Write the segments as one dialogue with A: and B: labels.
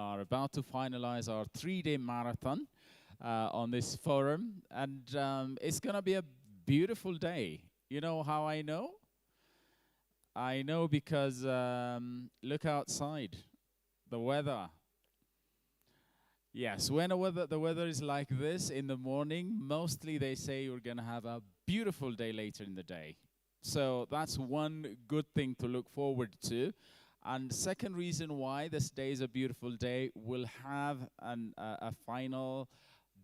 A: are about to finalize our 3-day marathon on this forum, and it's going to be a beautiful day. You know how I know? I know because look outside, the weather. Yes, when the weather is like this in the morning, mostly they say you're going to have a beautiful day later in the day. So that's one good thing to look forward to. And second reason why this day is a beautiful day, we'll have a final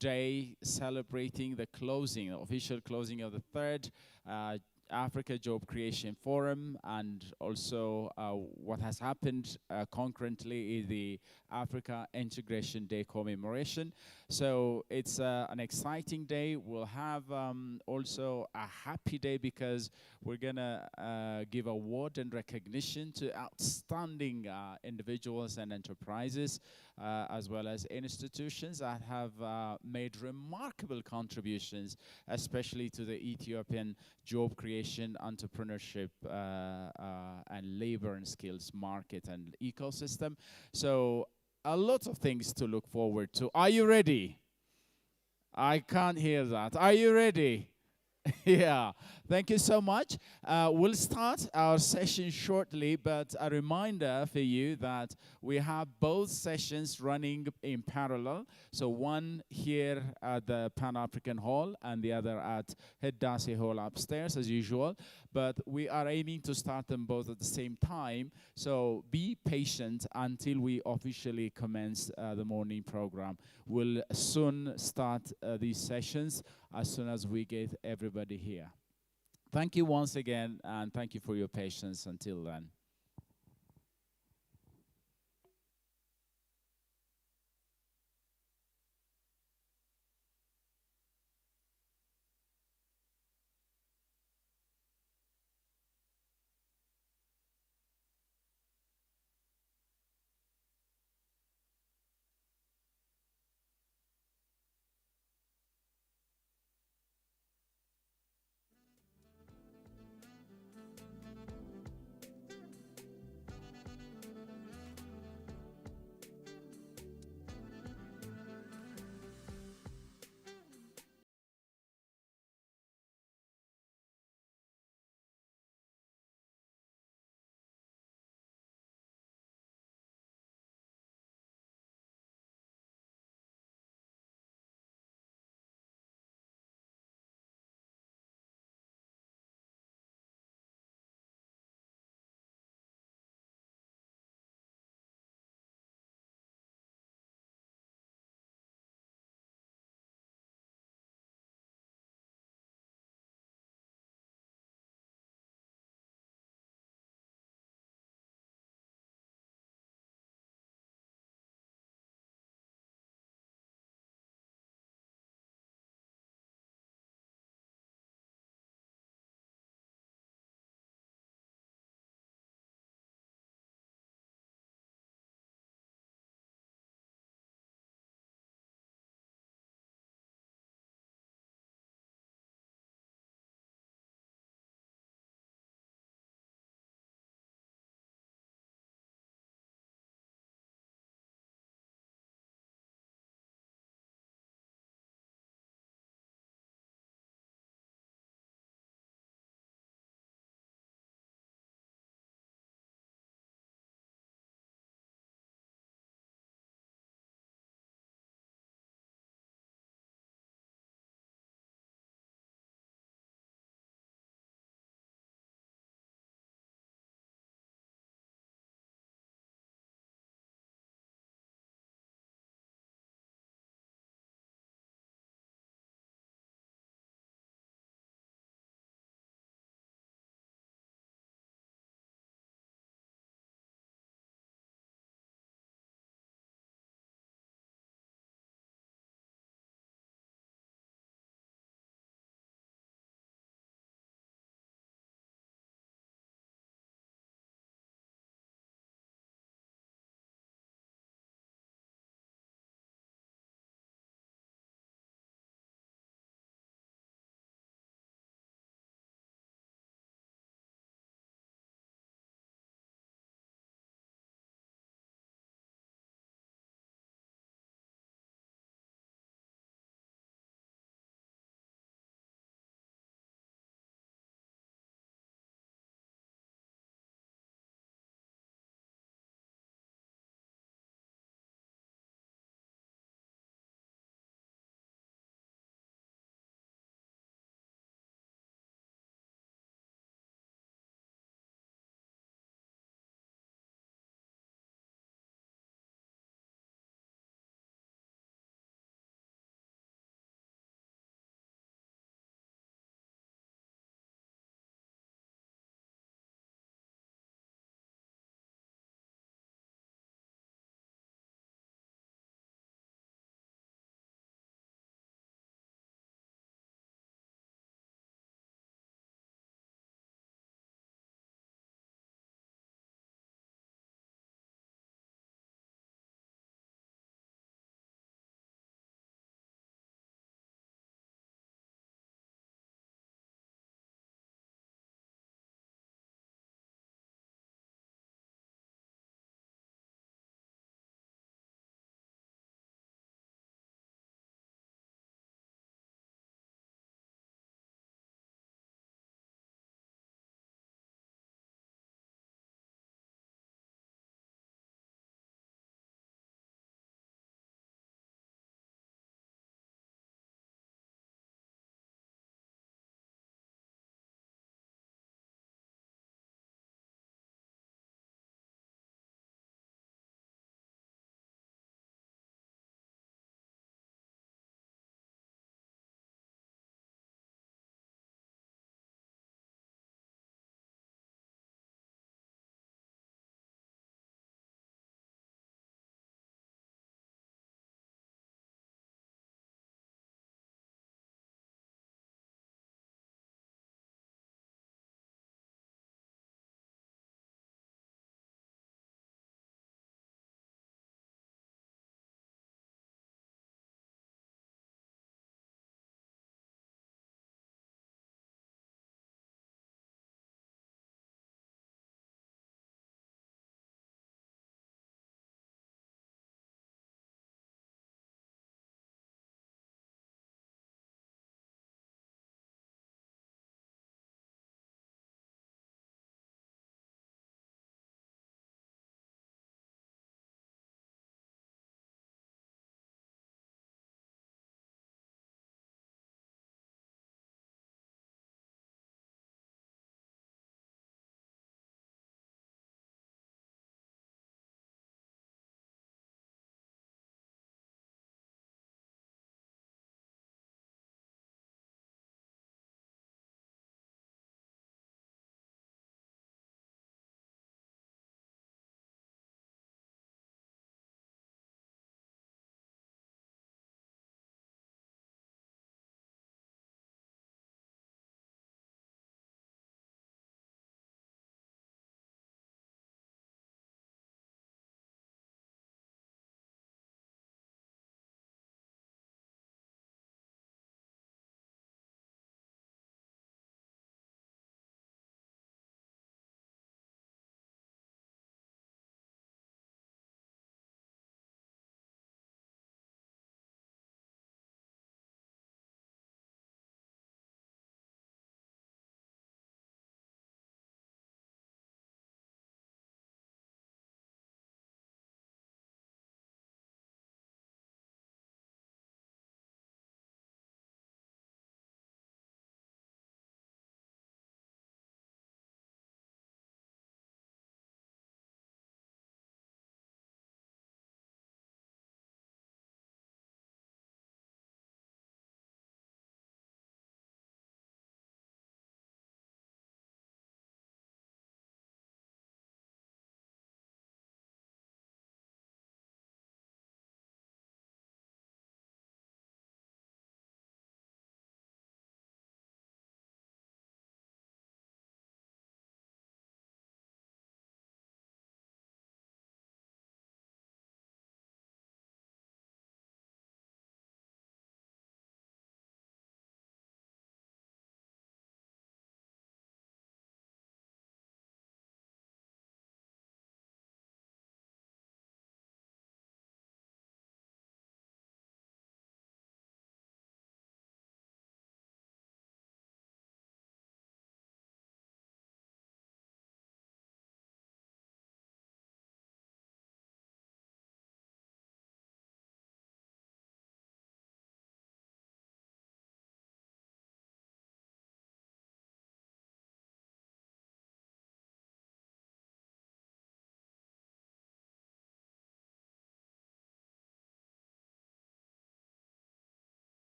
A: day celebrating the closing, official closing of the third Africa Job Creation Forum, and also what has happened concurrently is the Africa Integration Day commemoration. So it's an exciting day. We'll have also a happy day because we're going to give award and recognition to outstanding individuals and enterprises, as well as institutions that have made remarkable contributions, especially to the Ethiopian job creation, entrepreneurship, and labor and skills market and ecosystem. So a lot of things to look forward to. Are you ready? I can't hear that. Are you ready? Yeah, thank you so much. We'll start our session shortly, but a reminder for you that we have both sessions running in parallel. So one here at the Pan-African Hall and the other at Hiddasi Hall upstairs as usual. But we are aiming to start them both at the same time. So be patient until we officially commence the morning program. We'll soon start these sessions as soon as we get everybody here. Thank you once again, and thank you for your patience until then.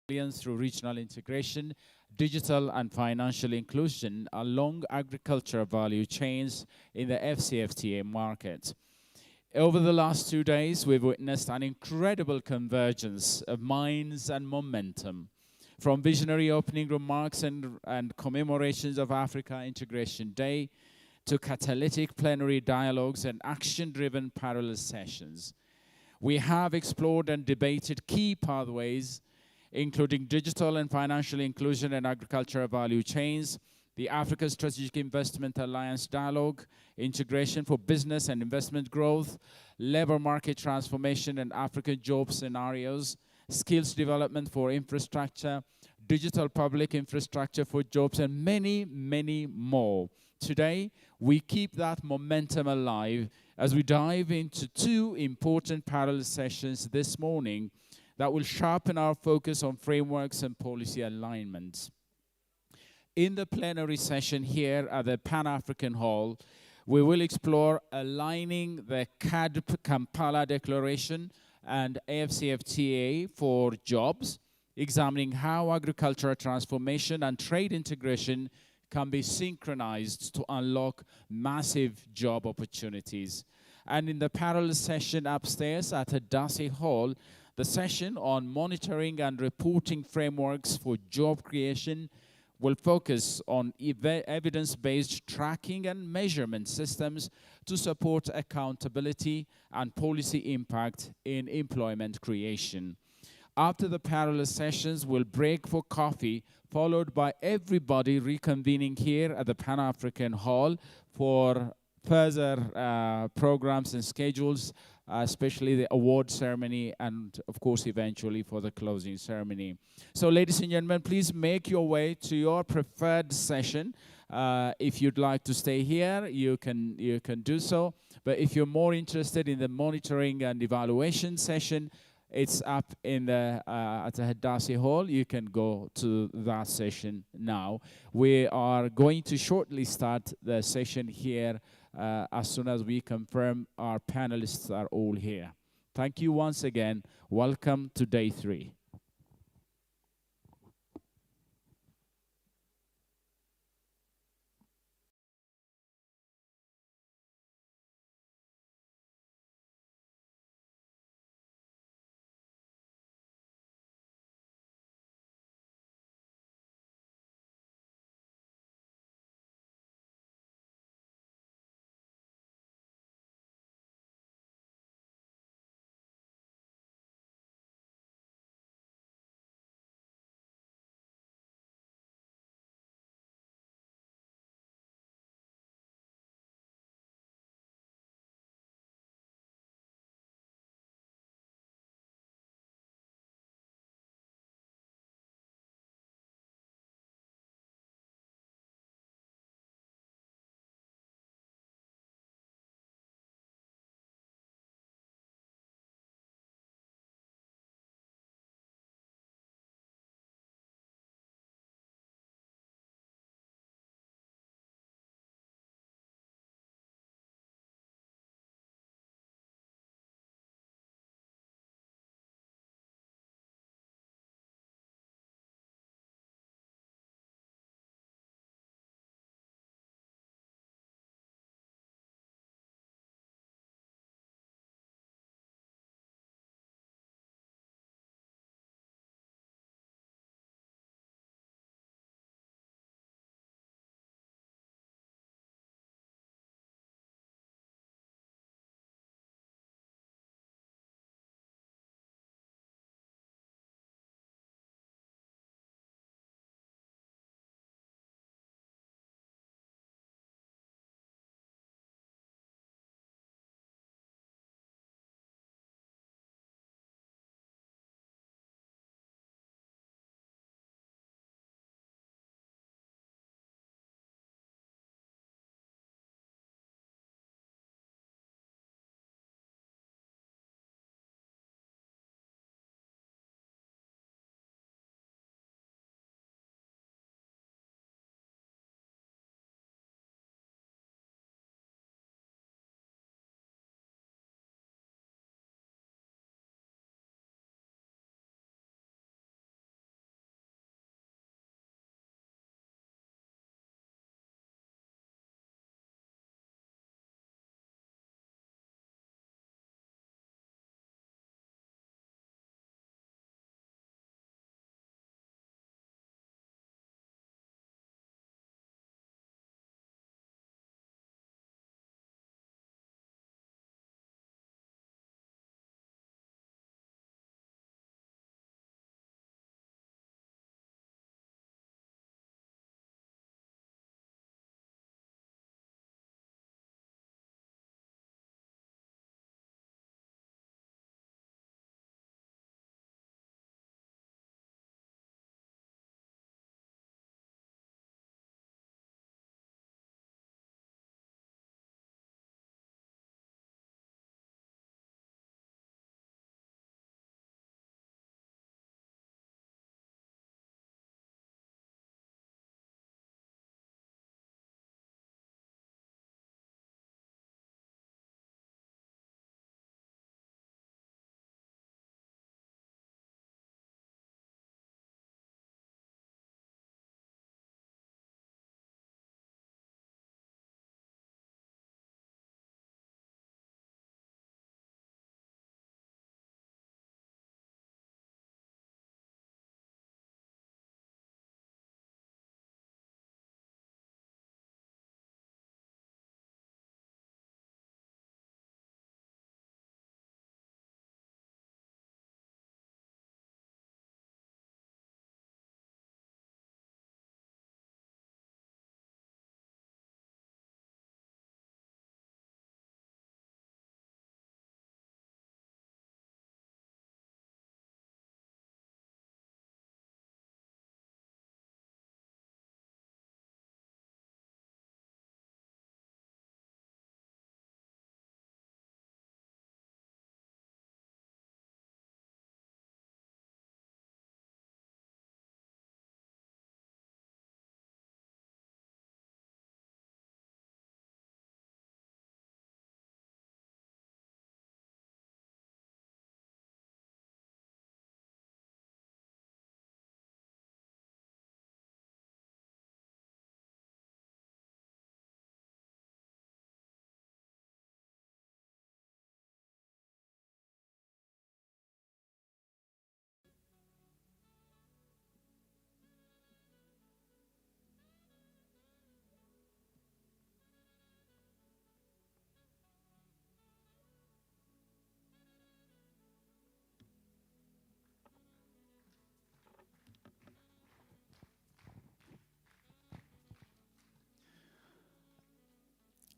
A: through regional integration, digital and financial inclusion along agricultural value chains in the FCFTA market. Over the last 2 days, we've witnessed an incredible convergence of minds and momentum. From visionary opening remarks and commemorations of Africa Integration Day to catalytic plenary dialogues and action-driven parallel sessions. We have explored and debated key pathways, including digital and financial inclusion and agricultural value chains, the Africa Strategic Investment Alliance Dialogue, integration for business and investment growth, labor market transformation and African job scenarios, skills development for infrastructure, digital public infrastructure for jobs, and many, many more. Today, we keep that momentum alive as we dive into 2 important parallel sessions this morning that will sharpen our focus on frameworks and policy alignments. In the plenary session here at the Pan-African Hall, we will explore aligning the Kampala Declaration and AFCFTA for jobs, examining how agricultural transformation and trade integration can be synchronized to unlock massive job opportunities. And in the parallel session upstairs at Hadassi Hall, the session on monitoring and reporting frameworks for job creation will focus on evidence-based tracking and measurement systems to support accountability and policy impact in employment creation. After the parallel sessions, we'll break for coffee, followed by everybody reconvening here at the Pan-African Hall for further programs and schedules, especially the award ceremony and, of course, eventually for the closing ceremony. So, ladies and gentlemen, please make your way to your preferred session. If you'd like to stay here, you can do so. But if you're more interested in the monitoring and evaluation session, it's up in the at the Hadassi Hall. You can go to that session now. We are going to shortly start the session here as soon as we confirm our panelists are all here. Thank you once again. Welcome to day 3.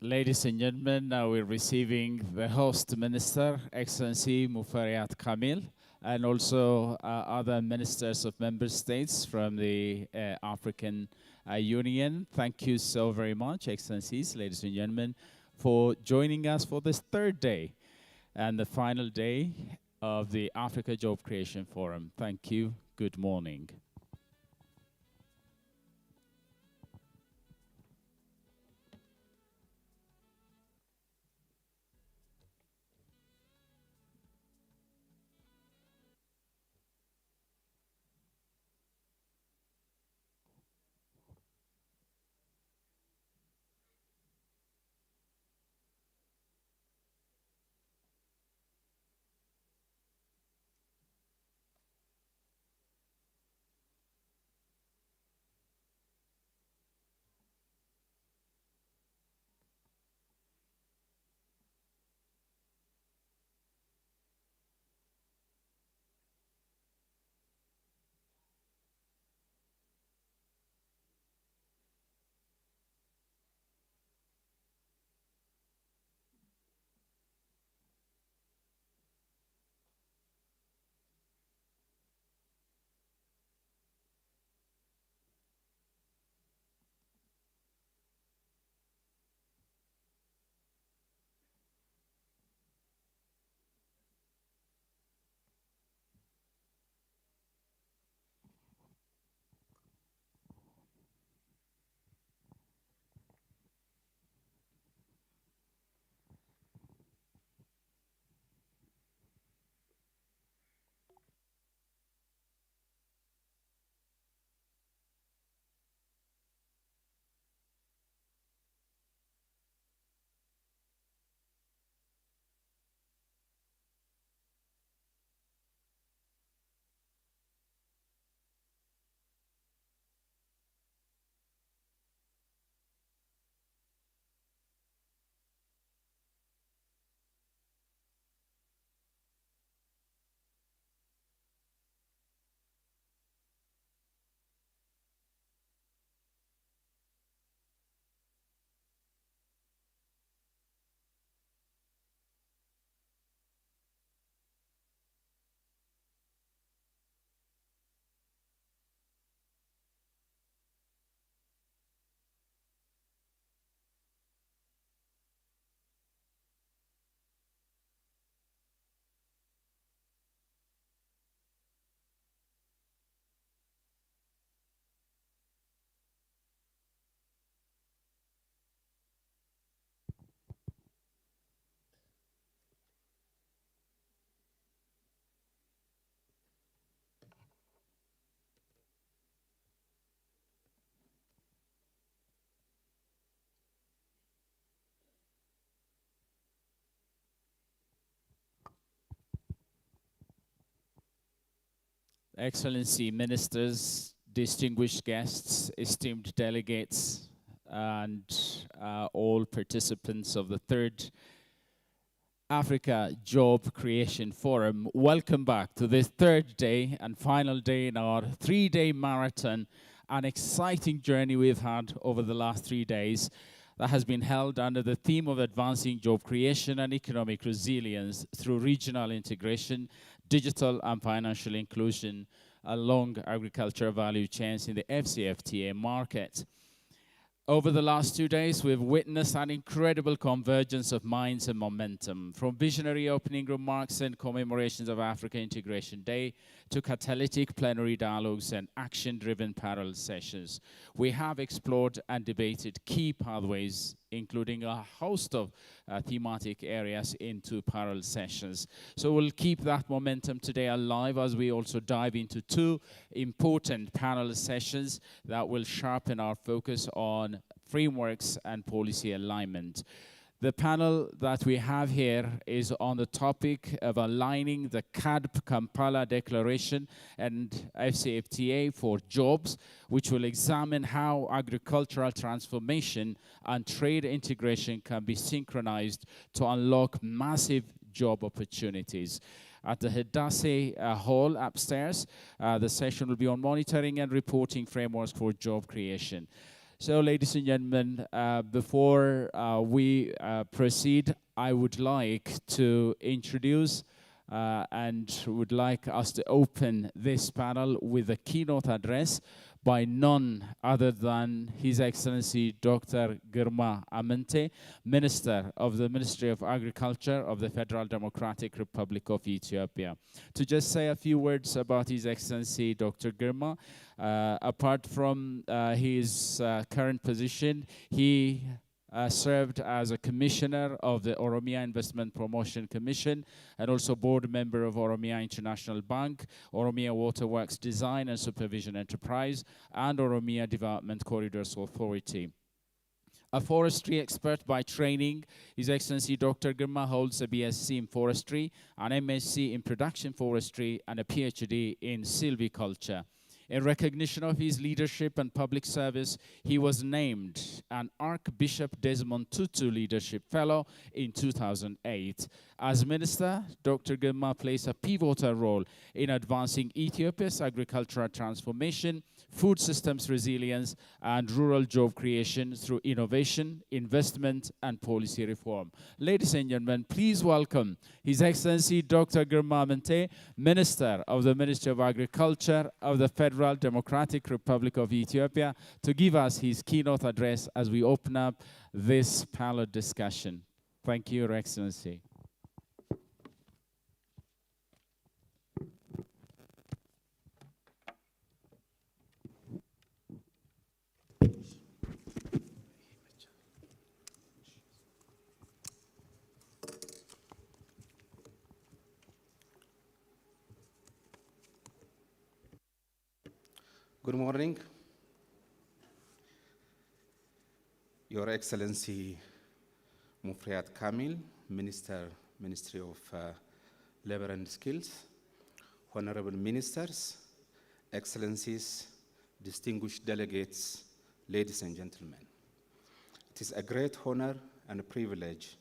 A: Ladies and gentlemen, now we're receiving the host minister, Excellency Muferiat Kamil, and also other ministers of member states from the African Union. Thank you so very much, Excellencies, ladies and gentlemen, for joining us for this third day and the final day of the Africa Job Creation Forum. Thank you. Good morning. Excellency, ministers, distinguished guests, esteemed delegates, and all participants of the third Africa Job Creation Forum, welcome back to this third day and final day in our three-day marathon, an exciting journey we've had over the last 3 days that has been held under the theme of advancing job creation and economic resilience through regional integration, digital and financial inclusion along agricultural value chains in the FCFTA market. Over the last 2 days, we've witnessed an incredible convergence of minds and momentum, from visionary opening remarks and commemorations of Africa Integration Day to catalytic plenary dialogues and action-driven parallel sessions. We have explored and debated key pathways, including a host of thematic areas into parallel sessions. So we'll keep that momentum today alive as we also dive into 2 important panel sessions that will sharpen our focus on frameworks and policy alignment. The panel that we have here is on the topic of aligning the CAADP Kampala Declaration and FCFTA for jobs, which will examine how agricultural transformation and trade integration can be synchronized to unlock massive job opportunities. At the Hidase Hall upstairs, the session will be on monitoring and reporting frameworks for job creation. So, ladies and gentlemen, before we proceed, I would like to introduce and would like us to open this panel with a keynote address by none other than His Excellency Dr. Girma Amantea, Minister of the Ministry of Agriculture of the Federal Democratic Republic of Ethiopia. To just say a few words about His Excellency Dr. Girma, apart from his current position, he served as a commissioner of the Oromia Investment Promotion Commission and also board member of Oromia International Bank, Oromia Waterworks Design and Supervision Enterprise, and Oromia Development Corridors Authority. A forestry expert by training, His Excellency Dr. Girma holds a BSc in forestry, an MSc in production forestry, and a PhD in silviculture. In recognition of his leadership and public service, he was named an Archbishop Desmond Tutu Leadership Fellow in 2008. As minister, Dr. Girma plays a pivotal role in advancing Ethiopia's agricultural transformation, food systems resilience, and rural job creation through innovation, investment, and policy reform. Ladies and gentlemen, please welcome His Excellency Dr. Girma Amantea, Minister of the Ministry of Agriculture of the Federal Democratic Republic of Ethiopia, to give us his keynote address as we open up this panel discussion. Thank you, Your Excellency.
B: Good morning. Your Excellency Mufriat Kamil, Ministry of Labor and Skills, Honorable Ministers, Excellencies, distinguished delegates, ladies and gentlemen. It is a great honor and a privilege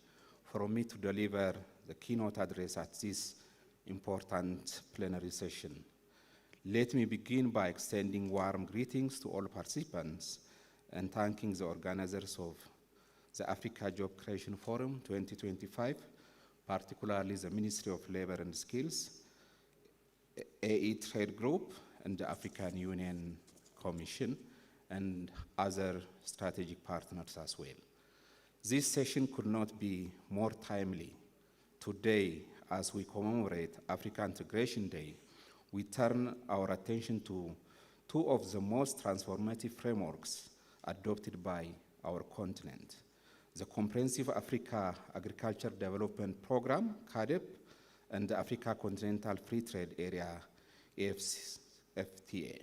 B: for me to deliver the keynote address at this important plenary session. Let me begin by extending warm greetings to all participants and thanking the organizers of the Africa Job Creation Forum 2025, particularly the Ministry of Labor and Skills, AE Trade Group, and the African Union Commission, and other strategic partners as well. This session could not be more timely. Today, as we commemorate Africa Integration Day, we turn our attention to two of the most transformative frameworks adopted by our continent: the Comprehensive Africa Agriculture Development Program, CAADP, and the Africa Continental Free Trade Area, AfCFTA.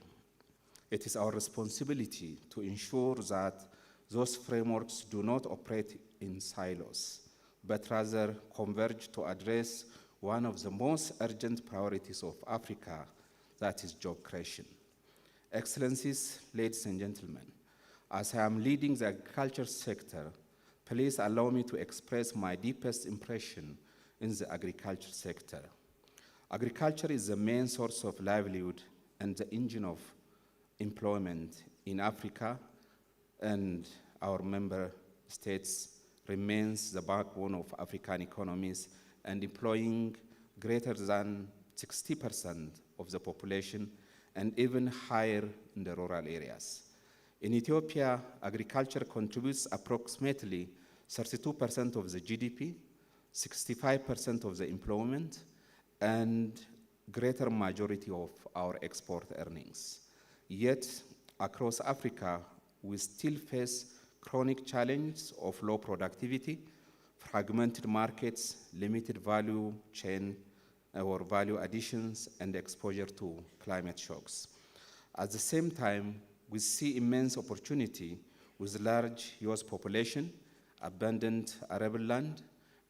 B: It is our responsibility to ensure that those frameworks do not operate in silos, but rather converge to address one of the most urgent priorities of Africa, that is job creation. Excellencies, ladies and gentlemen, as I am leading the agriculture sector, please allow me to express my deepest impression in the agriculture sector. Agriculture is the main source of livelihood and the engine of employment in Africa, and our member states remains the backbone of African economies and employing greater than 60% of the population and even higher in the rural areas. In Ethiopia, agriculture contributes approximately 32% of the GDP, 65% of the employment, and greater majority of our export earnings. Yet, across Africa, we still face chronic challenges of low productivity, fragmented markets, limited value chain or value additions, and exposure to climate shocks. At the same time, we see immense opportunity with large youth population, abundant arable land,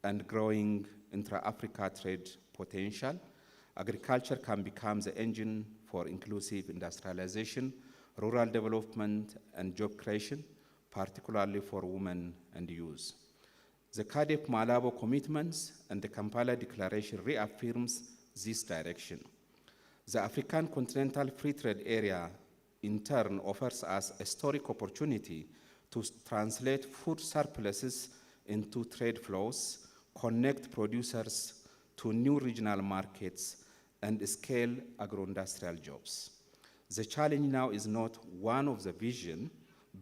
B: and growing intra-Africa trade potential. Agriculture can become the engine for inclusive industrialization, rural development, and job creation, particularly for women and youth. The CAADP Malabo commitments and the Kampala Declaration reaffirms this direction. The African Continental Free Trade Area in turn offers us a historic opportunity to translate food surpluses into trade flows, connect producers to new regional markets, and scale agro-industrial jobs. The challenge now is not one of the vision,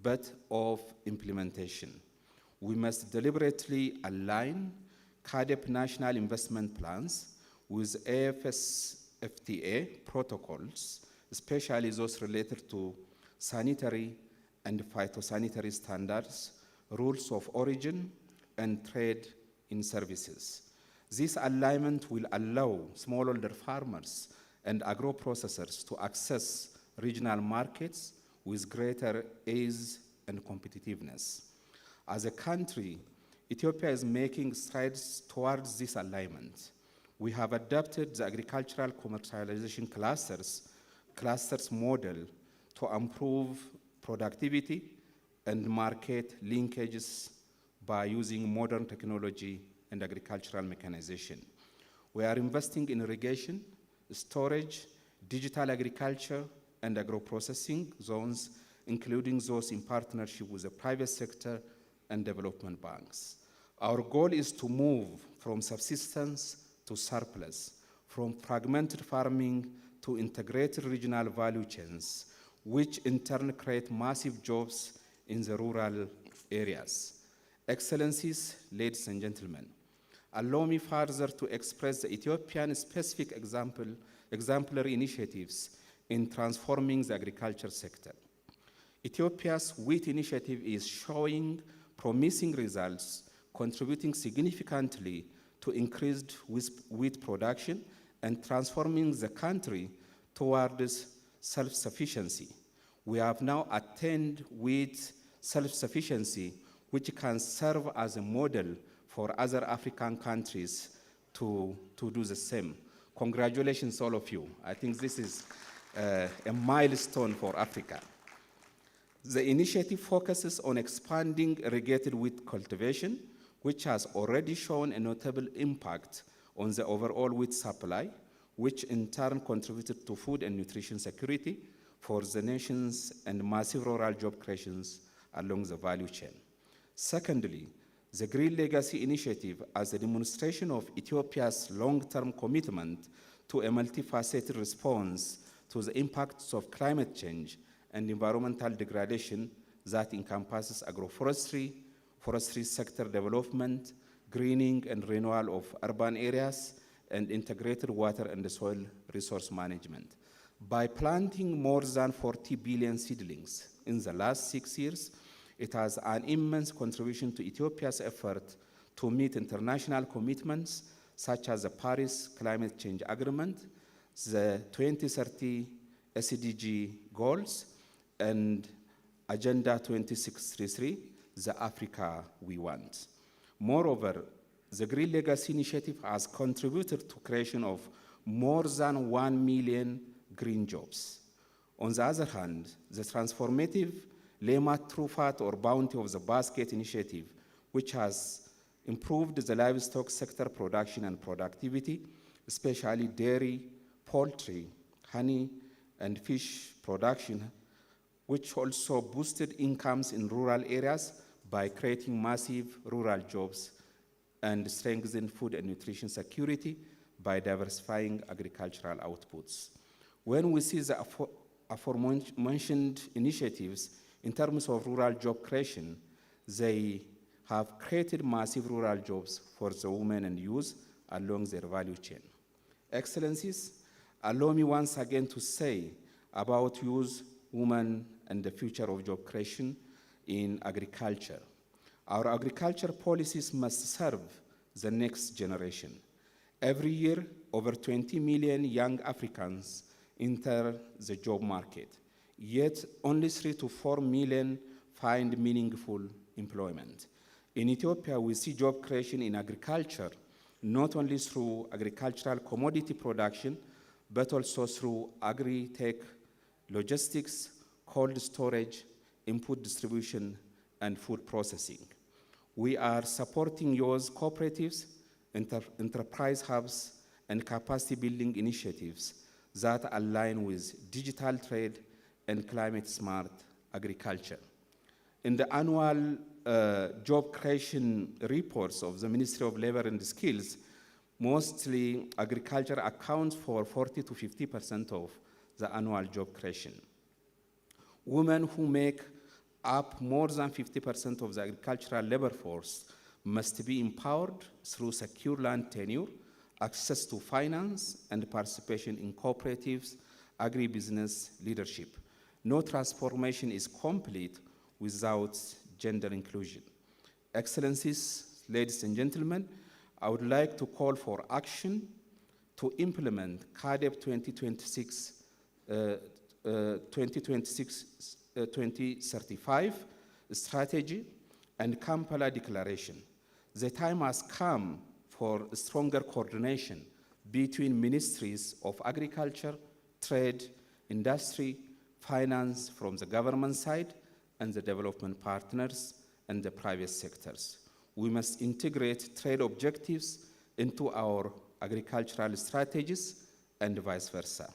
B: but of implementation. We must deliberately align CAADP national investment plans with AFSFTA protocols, especially those related to sanitary and phytosanitary standards, rules of origin, and trade in services. This alignment will allow smallholder farmers and agro-processors to access regional markets with greater ease and competitiveness. As a country, Ethiopia is making strides towards this alignment. We have adopted the agricultural commercialization clusters model to improve productivity and market linkages by using modern technology and agricultural mechanization. We are investing in irrigation, storage, digital agriculture, and agro-processing zones, including those in partnership with the private sector and development banks. Our goal is to move from subsistence to surplus, from fragmented farming to integrated regional value chains, which in turn create massive jobs in the rural areas. Excellencies, ladies and gentlemen, allow me further to express the Ethiopian specific exemplary initiatives in transforming the agriculture sector. Ethiopia's wheat initiative is showing promising results, contributing significantly to increased wheat production and transforming the country towards self-sufficiency. We have now attained wheat self-sufficiency, which can serve as a model for other African countries to do the same. Congratulations, all of you. I think this is a milestone for Africa. The initiative focuses on expanding irrigated wheat cultivation, which has already shown a notable impact on the overall wheat supply, which in turn contributed to food and nutrition security for the nations and massive rural job creations along the value chain. Secondly, the Green Legacy Initiative, as a demonstration of Ethiopia's long-term commitment to a multifaceted response to the impacts of climate change and environmental degradation that encompasses agroforestry, forestry sector development, greening and renewal of urban areas, and integrated water and soil resource management. By planting more than 40 billion seedlings in the last 6 years, it has an immense contribution to Ethiopia's effort to meet international commitments such as the Paris Climate Change Agreement, the 2030 SDG goals, and Agenda 2633, the Africa we want. Moreover, the Green Legacy Initiative has contributed to creation of more than 1 million green jobs. On the other hand, the transformative Lemat Trufat or Bounty of the Basket initiative, which has improved the livestock sector production and productivity, especially dairy, poultry, honey, and fish production, which also boosted incomes in rural areas by creating massive rural jobs and strengthened food and nutrition security by diversifying agricultural outputs. When we see the aforementioned initiatives in terms of rural job creation, they have created massive rural jobs for the women and youth along their value chain. Excellencies, allow me once again to say about youth, women, and the future of job creation in agriculture. Our agriculture policies must serve the next generation. Every year, over 20 million young Africans enter the job market, yet only 3 to 4 million find meaningful employment. In Ethiopia, we see job creation in agriculture, not only through agricultural commodity production, but also through agri-tech, logistics, cold storage, input distribution, and food processing. We are supporting youth cooperatives, enterprise hubs, and capacity building initiatives that align with digital trade and climate-smart agriculture. In the annual job creation reports of the Ministry of Labor and Skills, mostly agriculture accounts for 40 to 50% of the annual job creation. Women who make up more than 50% of the agricultural labor force must be empowered through secure land tenure, access to finance, and participation in cooperatives, agribusiness leadership. No transformation is complete without gender inclusion. Excellencies, ladies and gentlemen, I would like to call for action to implement CAADP 2035 strategy and Kampala Declaration. The time has come for stronger coordination between ministries of agriculture, trade, industry, finance from the government side, and the development partners and the private sectors. We must integrate trade objectives into our agricultural strategies and vice versa.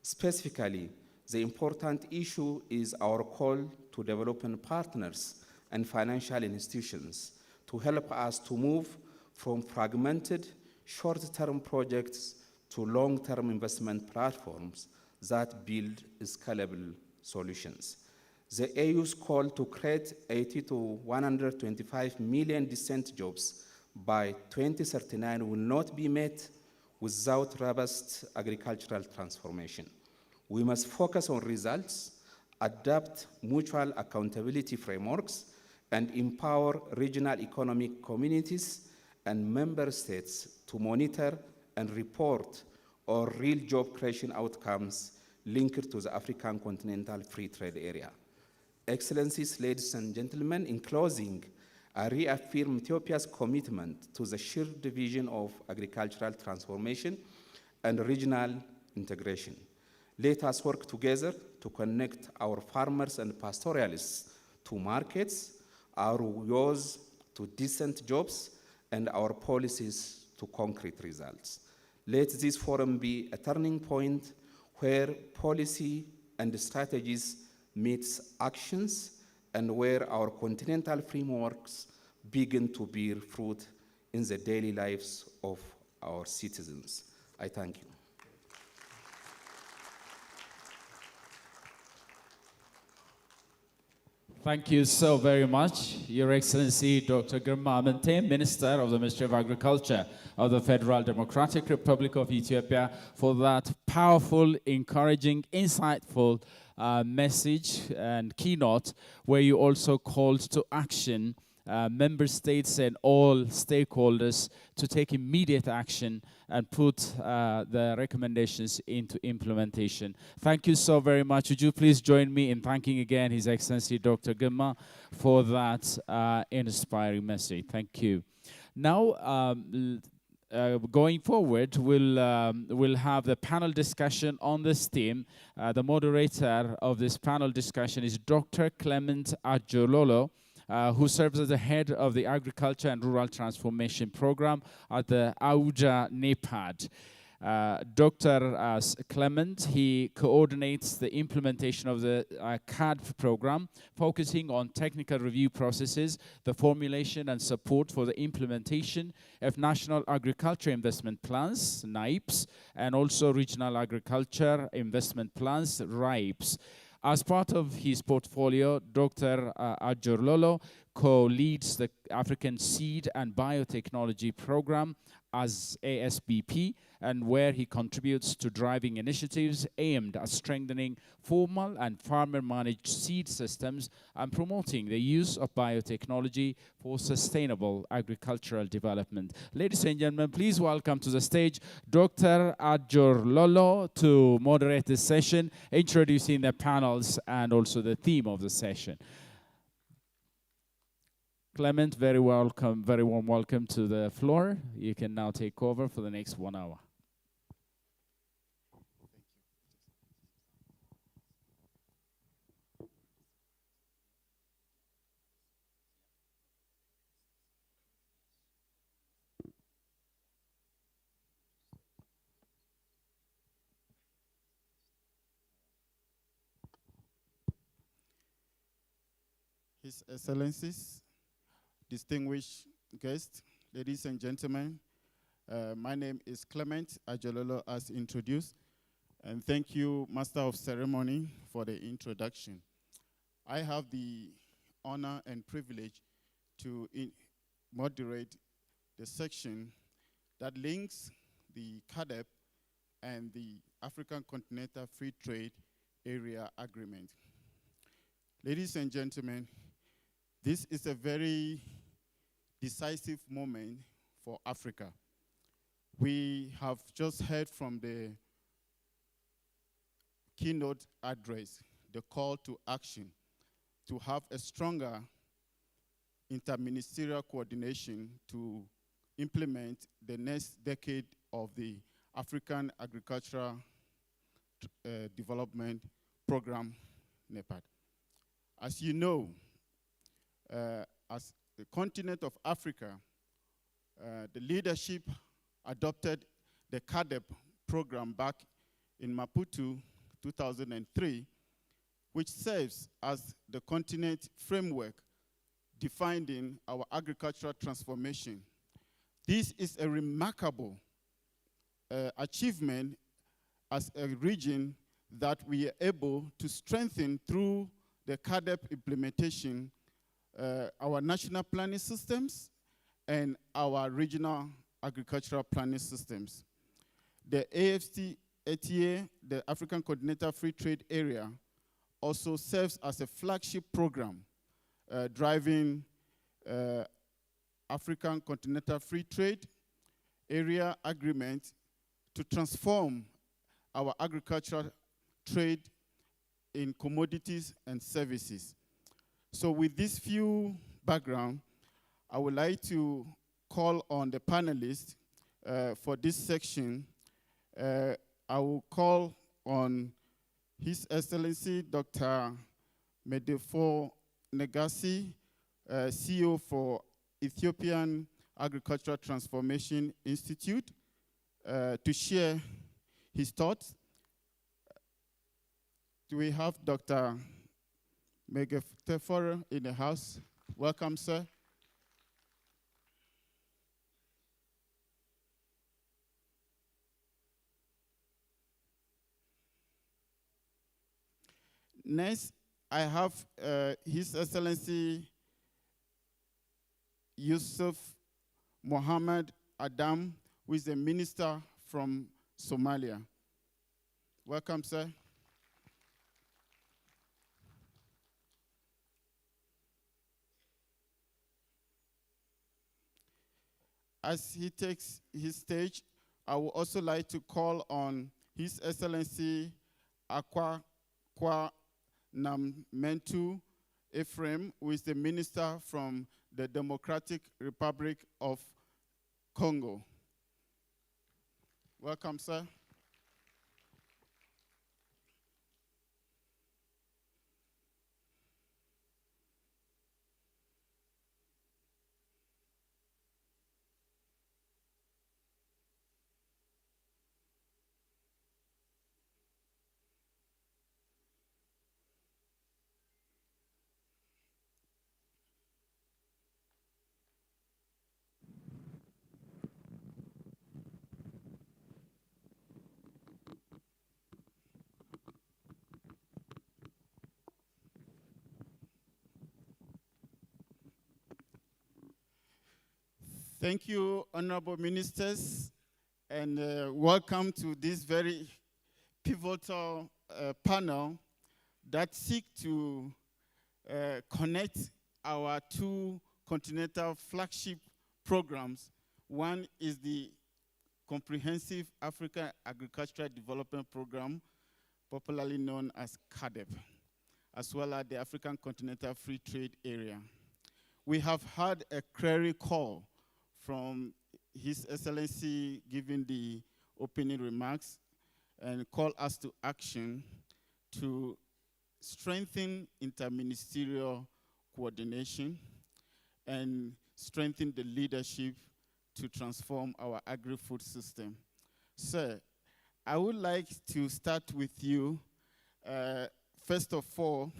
B: Specifically, the important issue is our call to development partners and financial institutions to help us to move from fragmented short-term projects to long-term investment platforms that build scalable solutions. The AU's call to create 80 to 125 million decent jobs by 2039 will not be met without robust agricultural transformation. We must focus on results, adapt mutual accountability frameworks, and empower regional economic communities and member states to monitor and report on real job creation outcomes linked to the African Continental Free Trade Area. Excellencies, ladies and gentlemen, in closing, I reaffirm Ethiopia's commitment to the shared vision of agricultural transformation and regional integration. Let us work together to connect our farmers and pastoralists to markets, our youth to decent jobs, and our policies to concrete results. Let this forum be a turning point where policy and strategies meets actions and where our continental frameworks begin to bear fruit in the daily lives of our citizens. I thank you.
A: Thank you so very much, Your Excellency Dr. Girma Amanté, Minister of the Ministry of Agriculture of the Federal Democratic Republic of Ethiopia, for that powerful, encouraging, insightful message and keynote, where you also called to action member states and all stakeholders to take immediate action and put the recommendations into implementation. Thank you so very much. Would you please join me in thanking again His Excellency Dr. Girma for that inspiring message. Thank you. Now, going forward, we'll have the panel discussion on this theme. The moderator of this panel discussion is Dr. Clement Ajololo, who serves as the head of the Agriculture and Rural Transformation Program at the Abuja NEPAD. Dr. Clement, he coordinates the implementation of the CAADP program, focusing on technical review processes, the formulation and support for the implementation of National Agriculture Investment Plans, NAIPs, and also Regional Agriculture Investment Plans, RIPes. As part of his portfolio, Dr. Ajorlolo co-leads the African Seed and Biotechnology Program as ASBP, and where he contributes to driving initiatives aimed at strengthening formal and farmer-managed seed systems and promoting the use of biotechnology for sustainable agricultural development. Ladies and gentlemen, please welcome to the stage Dr. Ajorlolo to moderate this session, introducing the panels and also the theme of the session. Clement, very welcome, very warm welcome to the floor. You can now take over for the next 1 hour.
C: His Excellencies, distinguished guests, ladies and gentlemen, my name is Clement Ajololo, as introduced, and thank you, Master of Ceremony, for the introduction. I have the honor and privilege to moderate the section that links the CAADP and the African Continental Free Trade Area Agreement. Ladies and gentlemen, this is a very decisive moment for Africa. We have just heard from the keynote address, the call to action to have a stronger interministerial coordination to implement the next decade of the African Agricultural Development Program, NEPAD. As you know, as the continent of Africa, the leadership adopted the CAADP program back in Maputo 2003, which serves as the continent framework defining our agricultural transformation. This is a remarkable achievement as a region that we are able to strengthen through the CAADP implementation, our national planning systems and our regional agricultural planning systems. The AFCFTA, the African Continental Free Trade Area, also serves as a flagship program driving African Continental Free Trade Area Agreement to transform our agricultural trade in commodities and services. So with this few background, I would like to call on the panelists for this section. I will call on His Excellency Dr. Medefo Negasi, CEO for Ethiopian Agricultural Transformation Institute, to share his thoughts. Do we have Dr. Medefo in the house? Welcome, sir. Next, I have His Excellency Yusuf Mohammed Adam, who is the minister from Somalia. Welcome, sir. As he takes his stage, I would also like to call on His Excellency Akwa Nammentu Ephraim, who is the minister from the Democratic Republic of Congo. Welcome, sir. Thank you, honorable ministers, and welcome to this very pivotal panel that seek to connect our two continental flagship programs. One is the Comprehensive African Agricultural Development Program, popularly known as CAADP, as well as the African Continental Free Trade Area. We have had a clear call from His Excellency giving the opening remarks and call us to action to strengthen interministerial coordination and strengthen the leadership to transform our agri-food system. Sir, I would like to start with you. First of all,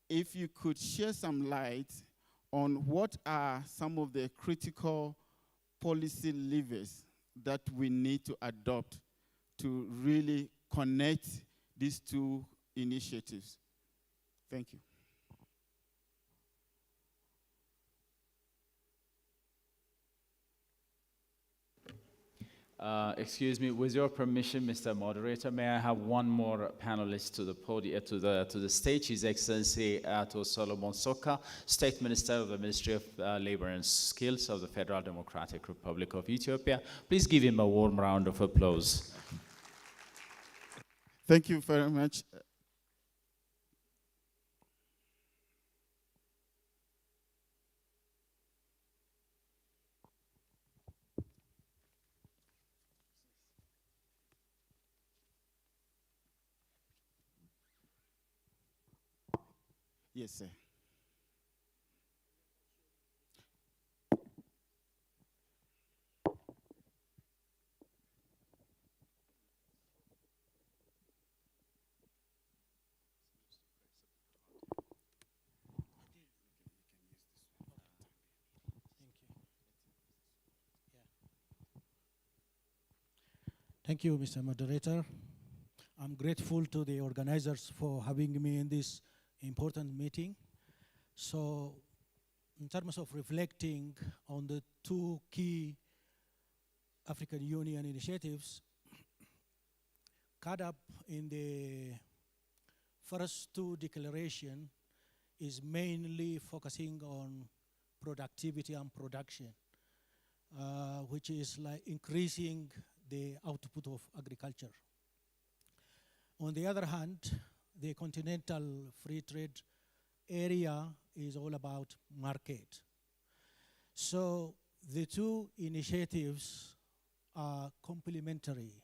C: if you could share some light on what are some of the critical policy levers that we need to adopt to really connect these two initiatives. Thank you.
A: Excuse me, with your permission, Mr. Moderator, may I have one more panelist to the podium, to the stage? His Excellency Ato Solomon Soka, State Minister of the Ministry of Labor and Skills of the Federal Democratic Republic of Ethiopia. Please give him a warm round of applause.
C: Thank you very much. Yes, sir.
D: Thank you, Mr. Moderator. I'm grateful to the organizers for having me in this important meeting. So, in terms of reflecting on the two key African Union initiatives, caught up in the first two declarations is mainly focusing on productivity and production, which is like increasing the output of agriculture. On the other hand, the Continental Free Trade Area is all about market. So the two initiatives are complementary.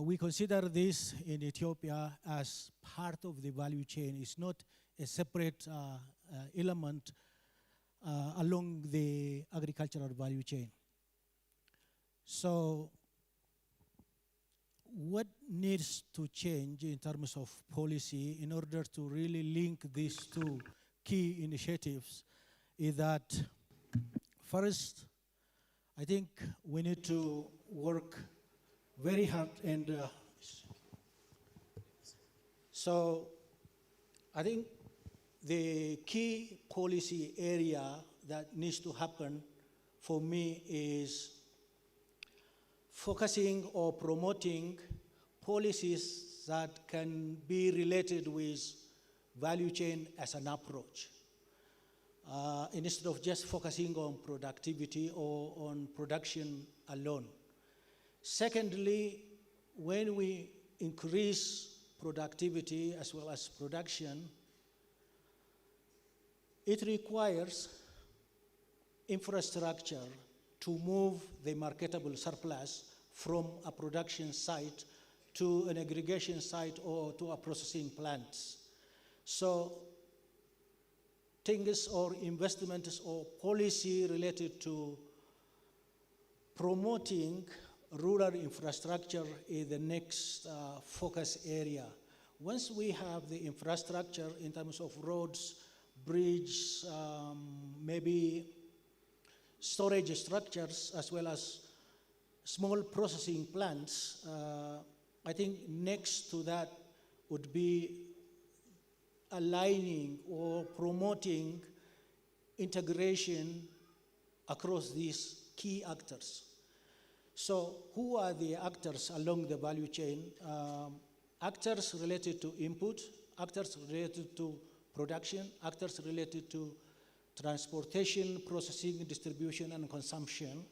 D: We consider this in Ethiopia as part of the value chain. It's not a separate element along the agricultural value chain. So what needs to change in terms of policy in order to really link these two key initiatives is that first, I think we need to work very hard and so I think the key policy area that needs to happen for me is focusing or promoting policies that can be related with value chain as an approach. Instead of just focusing on productivity or on production alone. Secondly, when we increase productivity as well as production, it requires infrastructure to move the marketable surplus from a production site to an aggregation site or to a processing plant. So things or investments or policy related to promoting rural infrastructure is the next focus area. Once we have the infrastructure in terms of roads, bridges, maybe storage structures, as well as small processing plants, I think next to that would be aligning or promoting integration across these key actors. So who are the actors along the value chain? Actors related to input, actors related to production, actors related to transportation, processing, distribution, and consumption.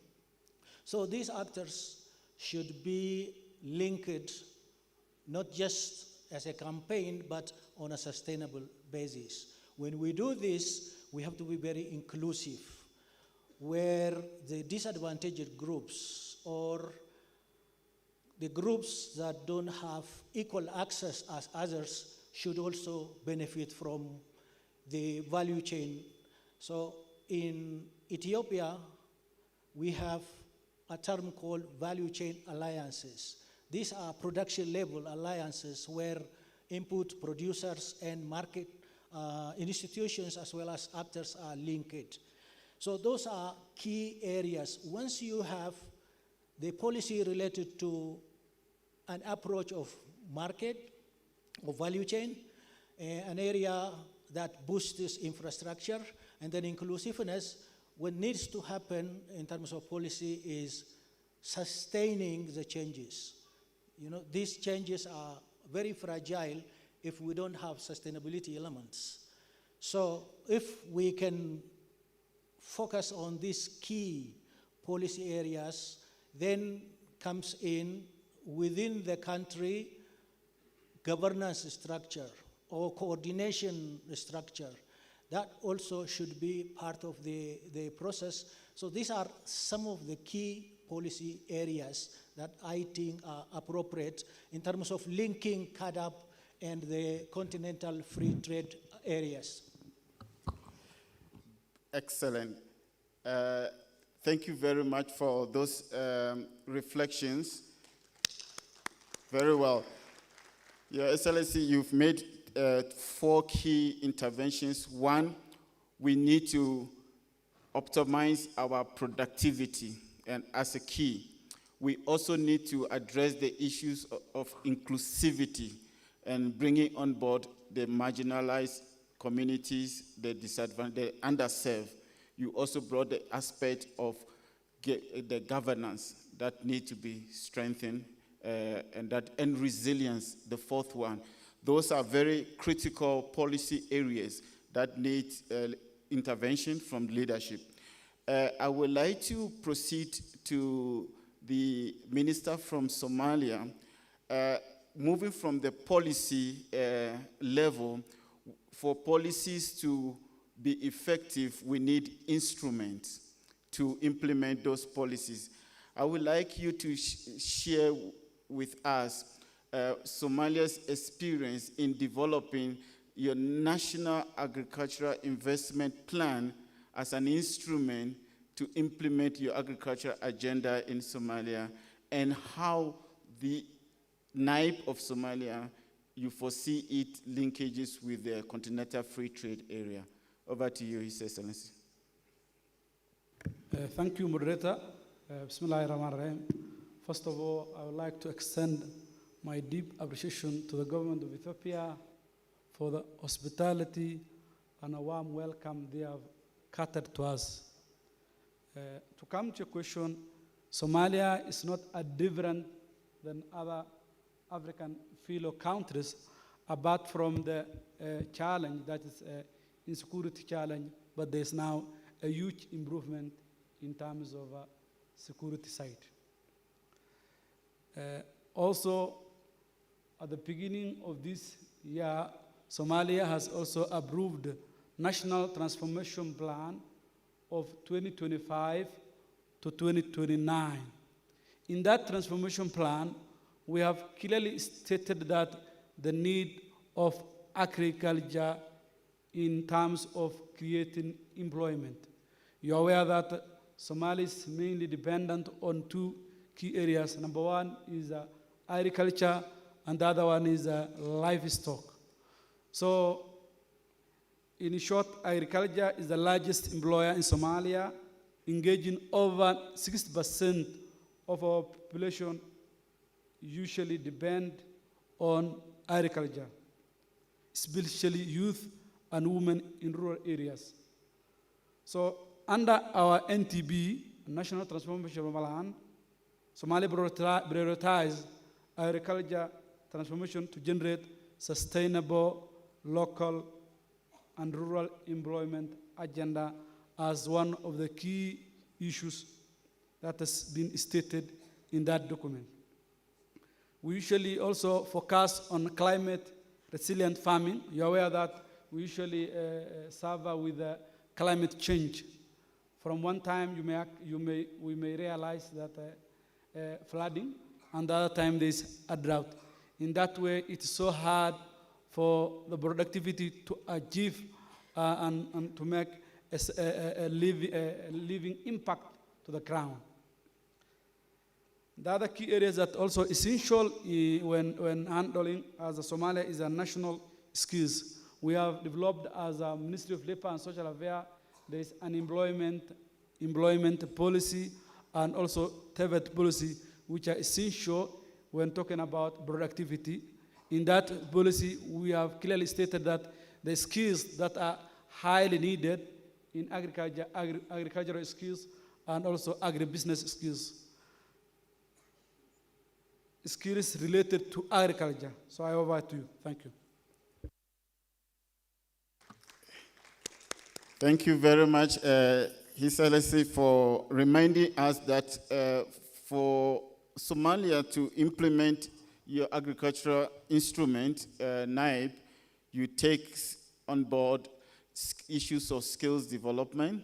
D: So these actors should be linked not just as a campaign, but on a sustainable basis. When we do this, we have to be very inclusive, where the disadvantaged groups or the groups that don't have equal access as others should also benefit from the value chain. So in Ethiopia, we have a term called value chain alliances. These are production level alliances where input producers and market institutions as well as actors are linked. So those are key areas. Once you have the policy related to an approach of market, of value chain, an area that boosts this infrastructure, and then inclusiveness, what needs to happen in terms of policy is sustaining the changes. You know, these changes are very fragile if we don't have sustainability elements. So if we can focus on these key policy areas, then comes in within the country governance structure or coordination structure. That also should be part of the process. So these are some of the key policy areas that I think are appropriate in terms of linking CAADP and the continental free trade areas.
C: Excellent. Thank you very much for those reflections. Very well. Your Excellency, you've made 4 key interventions. One, we need to optimize our productivity, and as a key. We also need to address the issues of inclusivity and bringing on board the marginalized communities, the disadvantaged, the underserved. You also brought the aspect of the governance that need to be strengthened, and resilience, the 4th one. Those are very critical policy areas that need intervention from leadership. I would like to proceed to the minister from Somalia. Moving from the policy level, for policies to be effective, we need instruments to implement those policies. I would like you to share with us Somalia's experience in developing your National Agricultural Investment Plan as an instrument to implement your agricultural agenda in Somalia, and how the NIPE of Somalia, you foresee it linkages with the continental free trade area. Over to you, His Excellency.
E: Thank you, moderator. Bismillahirrahmanirrahim. First of all, I would like to extend my deep appreciation to the government of Ethiopia for the hospitality and a warm welcome they have catered to us. To come to your question, Somalia is not different than other African fellow countries, apart from the challenge that is insecurity challenge, but there's now a huge improvement in terms of security side. Also, at the beginning of this year, Somalia has also approved National Transformation Plan of 2025 to 2029. In that transformation plan, we have clearly stated that the need of agriculture in terms of creating employment. You're aware that Somalia is mainly dependent on 2 key areas. Number 1 is agriculture, and the other one is livestock. So, in short, agriculture is the largest employer in Somalia, engaging over 60% of our population usually depend on agriculture, especially youth and women in rural areas. So under our NTB, National Transformation Plan, Somalia prioritized agriculture transformation to generate sustainable local and rural employment agenda as one of the key issues that has been stated in that document. We usually also focus on climate resilient farming. You're aware that we usually suffer with climate change. From one time, we may realize that flooding, and the other time there's a drought. In that way, it's so hard for the productivity to achieve and to make a living impact to the ground. The other key areas that also essential when handling as a Somalia is a national skills. we have developed as a Ministry of Labor and Social Affairs, there is an employment policy and also TVET policy, which are essential when talking about productivity. In that policy, we have clearly stated that the skills that are highly needed in agriculture, agricultural skills, and also agribusiness skills related to agriculture. So I over to you. Thank you.
C: Thank you very much, His Excellency, for reminding us that for Somalia to implement your agricultural instrument, NAIB, you take on board issues of skills development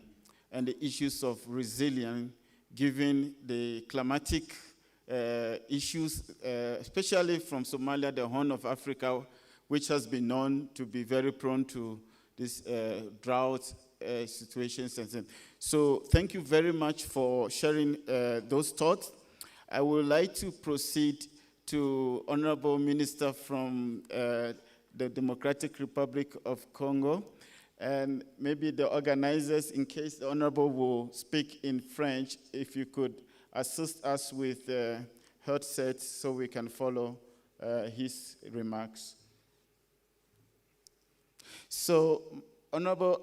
C: and the issues of resilience, given the climatic issues, especially from Somalia, the Horn of Africa, which has been known to be very prone to this drought situations. So thank you very much for sharing those thoughts. I would like to proceed to Honorable Minister from the Democratic Republic of Congo, and maybe the organizers, in case the Honorable will speak in French, if you could assist us with headsets so we can follow his remarks. So, Honorable,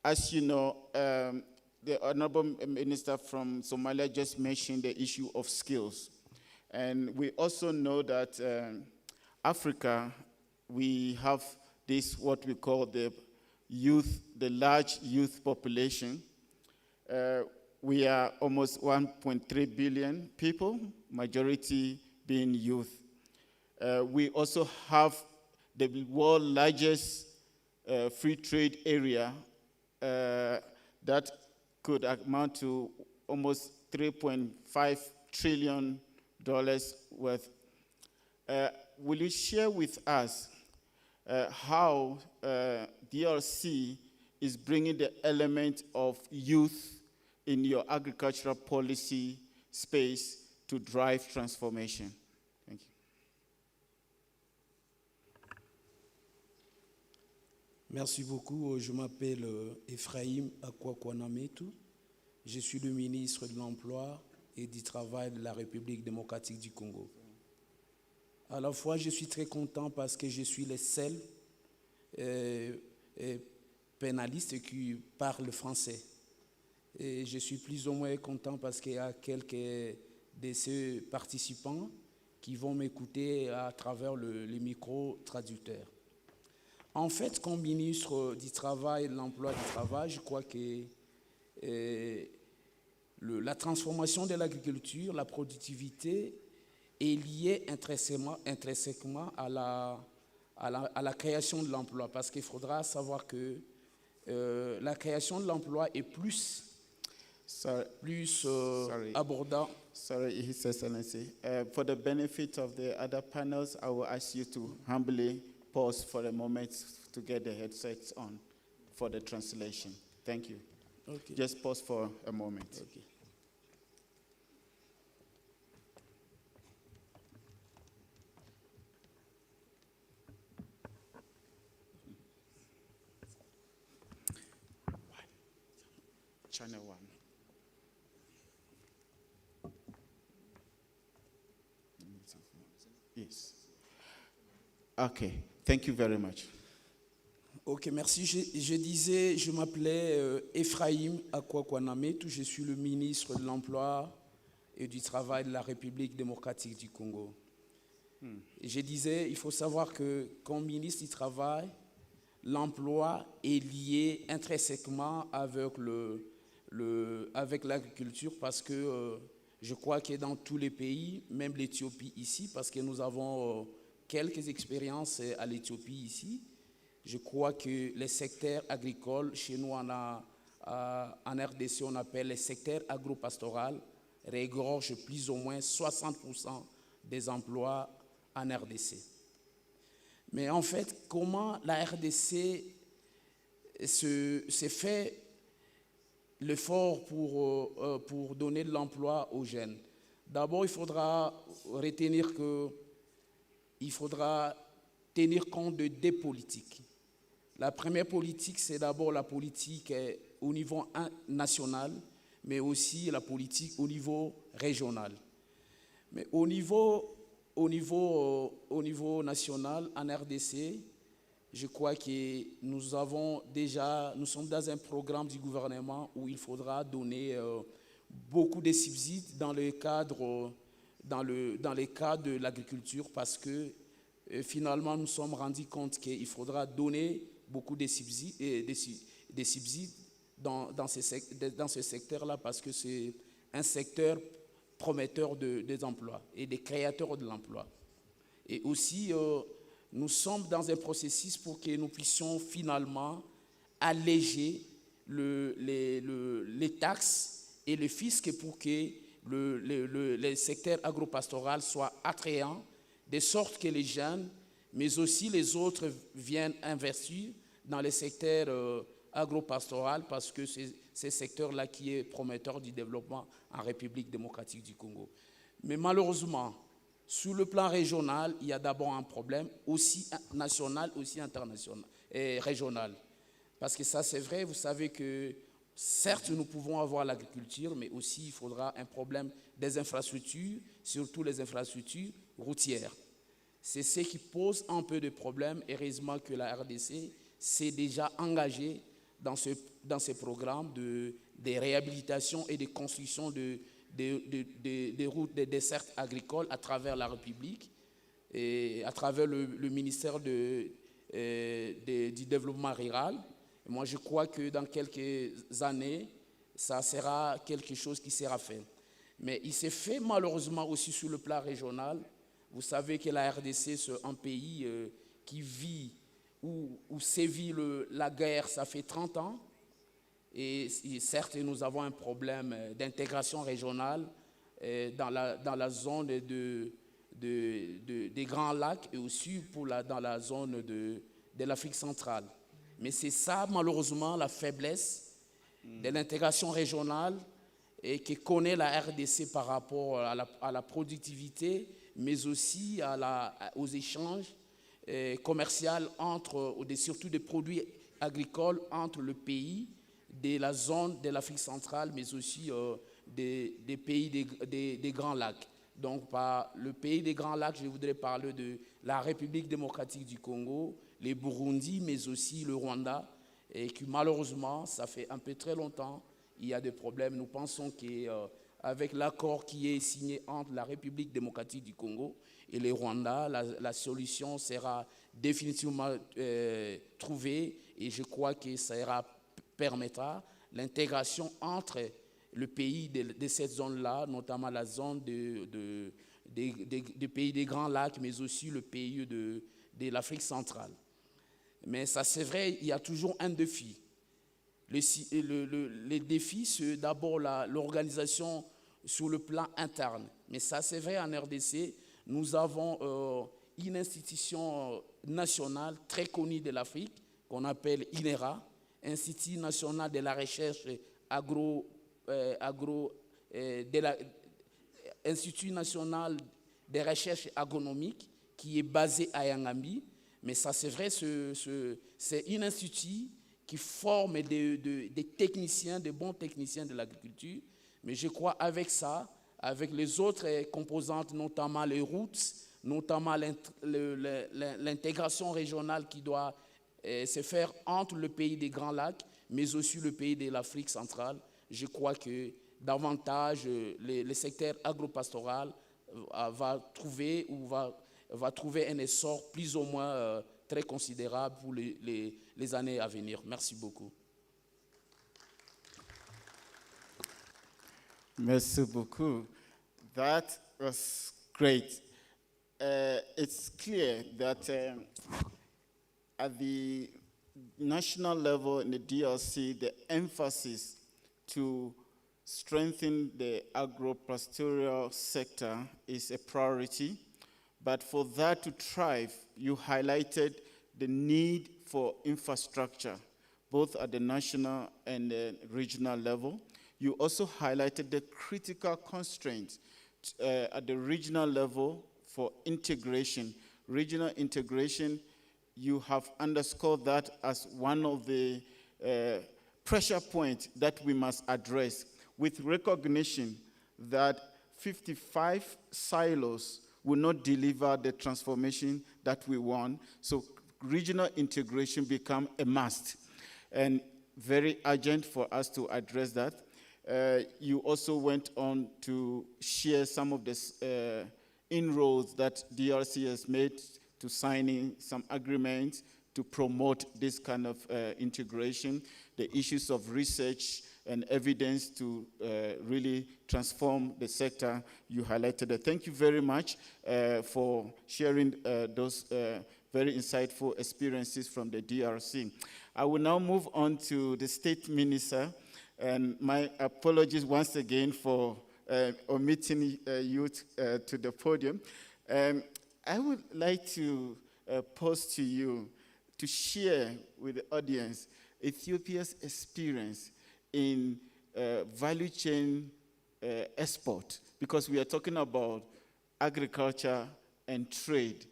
C: as you know, the Honorable Minister from Somalia just mentioned the issue of skills. And we also know that Africa, we have this, what we call the large youth population. We are almost 1.3 billion people, majority being youth. We also have the world's largest free trade area that could amount to almost $3.5 trillion worth. Will you share with us how DRC is bringing the element of youth in your agricultural policy space to drive transformation? Thank you.
F: Merci beaucoup. Je m'appelle Ephraim Akwakwanametu. Je suis le ministre de l'Emploi et du Travail de la République démocratique du Congo. À la fois, je suis très content parce que je suis le seul pénaliste qui parle français. Et je suis plus ou moins content parce qu'il y a quelques de ces participants qui vont m'écouter à travers le micro-traducteur. En fait, comme ministre du Travail, de l'Emploi et du Travail, je crois que la transformation de l'agriculture, la productivité est liée intrinsèquement à la création de l'emploi. Parce qu'il faudra savoir que la création de l'emploi est plus abordable.
C: Sorry, His Excellency. For the benefit of the other panels, I will ask you to humbly pause for a moment to get the headsets on for the translation. Thank you.
F: Okay.
C: Just pause for a moment.
F: Okay.
C: Channel 1. Yes. Okay. Thank you very much.
F: Ok, merci. Je disais, je m'appelais Ephraim Akwakwanametu, je suis le ministre de l'Emploi et du Travail de la République démocratique du Congo. Et je disais, il faut savoir que comme ministre du Travail, l'emploi est lié intrinsèquement avec avec l'agriculture parce que je crois que dans tous les pays, même l'Éthiopie ici, parce que nous avons quelques expériences à l'Éthiopie ici, je crois que les secteurs agricoles, chez nous en RDC, on appelle les secteurs agropastoral, regorgent plus ou moins 60% des emplois en RDC. Mais en fait, comment la RDC se fait l'effort pour donner de l'emploi aux jeunes? D'abord, il faudra retenir qu'il faudra tenir compte de deux politiques. La première politique, c'est d'abord la politique au niveau national, mais aussi la politique au niveau régional. Mais au niveau national, en RDC, je crois que nous sommes dans un programme du gouvernement où il faudra donner beaucoup de subsides dans le cadre de l'agriculture, parce que finalement nous sommes rendus compte qu'il faudra donner beaucoup de subsides, dans ce secteur-là, parce que c'est un secteur prometteur des emplois et des créateurs de l'emploi. Et aussi, nous sommes dans un processus pour que nous puissions finalement alléger les taxes et le fisc pour que le secteur agropastoral soit attrayant, de sorte que les jeunes, mais aussi les autres, viennent investir dans le secteur agropastoral, parce que c'est ce secteur-là qui est prometteur du développement en République démocratique du Congo. Mais malheureusement, sur le plan régional, il y a d'abord un problème, aussi national, aussi international et régional. Parce que ça, c'est vrai, vous savez que certes, nous pouvons avoir l'agriculture, mais aussi il faudra un problème des infrastructures, surtout les infrastructures routières. C'est ce qui pose un peu de problème. Heureusement que la RDC s'est déjà engagée dans ce programme de réhabilitation et de construction des routes, des dessertes agricoles à travers la République et à travers le ministère du Développement rural. Et moi, je crois que dans quelques années, ça sera quelque chose qui sera fait. Mais il s'est fait malheureusement aussi sur le plan régional. Vous savez que la RDC, c'est un pays qui vit, où sévit la guerre, ça fait 30 ans. Et certes, nous avons un problème d'intégration régionale dans la zone des Grands Lacs et aussi dans la zone de l'Afrique centrale. Mais c'est ça, malheureusement, la faiblesse de l'intégration régionale et que connaît la RDC par rapport à la productivité, mais aussi aux échanges commerciaux surtout des produits agricoles entre le pays de la zone de l'Afrique centrale, mais aussi des pays des Grands Lacs. Donc, par le pays des Grands Lacs, je voudrais parler de la République démocratique du Congo, le Burundi, mais aussi le Rwanda, et que malheureusement, ça fait un peu très longtemps, il y a des problèmes. Nous pensons qu'avec l'accord qui est signé entre la République démocratique du Congo et le Rwanda, la solution sera définitivement trouvée, et je crois que ça permettra l'intégration entre le pays de cette zone-là, notamment la zone des pays des Grands Lacs, mais aussi le pays de l'Afrique centrale. Mais ça, c'est vrai, il y a toujours un défi. Les défis, c'est d'abord l'organisation sur le plan interne. Mais ça, c'est vrai, en RDC, nous avons une institution nationale très connue de l'Afrique, qu'on appelle INERA, Institut national de la recherche Institut national de recherche agronomique, qui est basé à Yangambi. Mais ça, c'est vrai, c'est un institut qui forme des techniciens, des bons techniciens de l'agriculture. Mais je crois avec ça, avec les autres composantes, notamment les routes, notamment l'intégration régionale qui doit se faire entre le pays des Grands Lacs, mais aussi le pays de l'Afrique centrale, je crois que davantage le secteur agropastoral va trouver un essor plus ou moins très considérable pour les années à venir. Merci beaucoup.
C: Merci beaucoup. That was great. It's clear that at the national level in the DRC, the emphasis to strengthen the agropastoral sector is a priority. But for that to thrive, you highlighted the need for infrastructure, both at the national and the regional level. You also highlighted the critical constraints at the regional level for integration, regional integration, you have underscored that as one of the pressure points that we must address, with recognition that 55 silos will not deliver the transformation that we want. So regional integration become a must, and very urgent for us to address that. You also went on to share some of the inroads that DRC has made to signing some agreements to promote this kind of integration, the issues of research and evidence to really transform the sector. You highlighted that. Thank you very much for sharing those very insightful experiences from the DRC. I will now move on to the State Minister, and my apologies once again for omitting you to the podium. I would like to pose to you to share with the audience Ethiopia's experience in value chain export, because we are talking about agriculture and trade.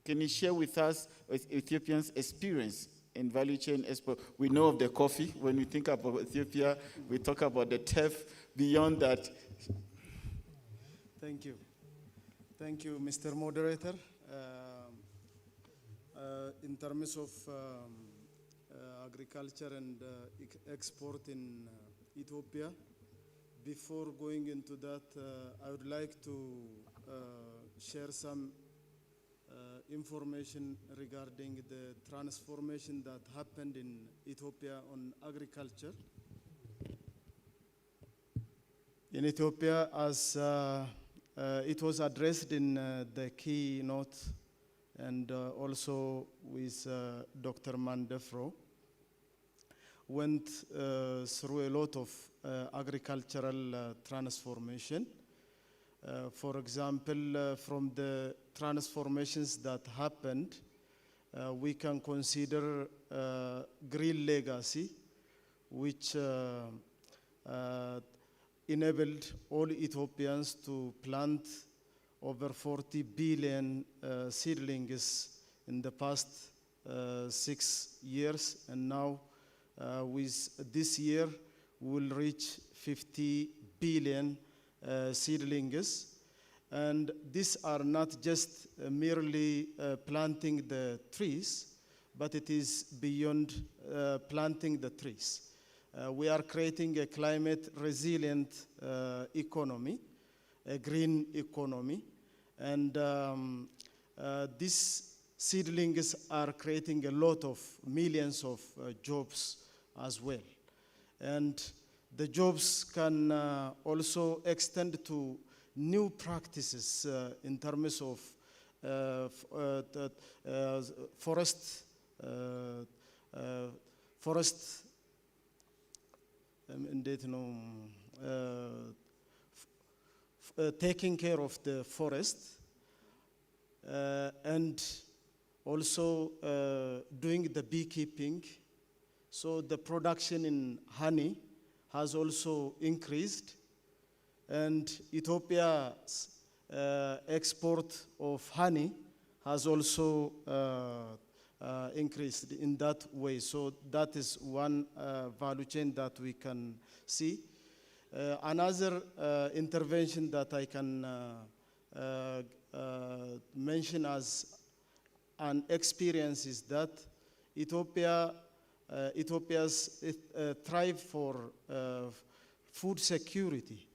C: Can you share with us Ethiopians' experience in value chain export? We know of the coffee. When we think about Ethiopia, we talk about the teff. Beyond that.
G: Thank you. Thank you, Mr. Moderator. In terms of agriculture and export in Ethiopia, before going into that, I would like to share some information regarding the transformation that happened in Ethiopia on agriculture. In Ethiopia, as it was addressed in the keynote and also with Dr. Mandefro, went through a lot of agricultural transformation. For example, from the transformations that happened, we can consider green legacy, which enabled all Ethiopians to plant over 40 billion seedlings in the past 6 years, and now with this year we'll reach 50 billion seedlings. And these are not just merely planting the trees, but it is beyond planting the trees. We are creating a climate resilient economy, a green economy, and these seedlings are creating a lot of millions of jobs as well. And the jobs can also extend to new practices in terms of forest taking care of the forest and also doing the beekeeping. So the production in honey has also increased, and Ethiopia's export of honey has also increased in that way. So that is one value chain that we can see. Another intervention that I can mention as an experience is that Ethiopia's thrive for food security.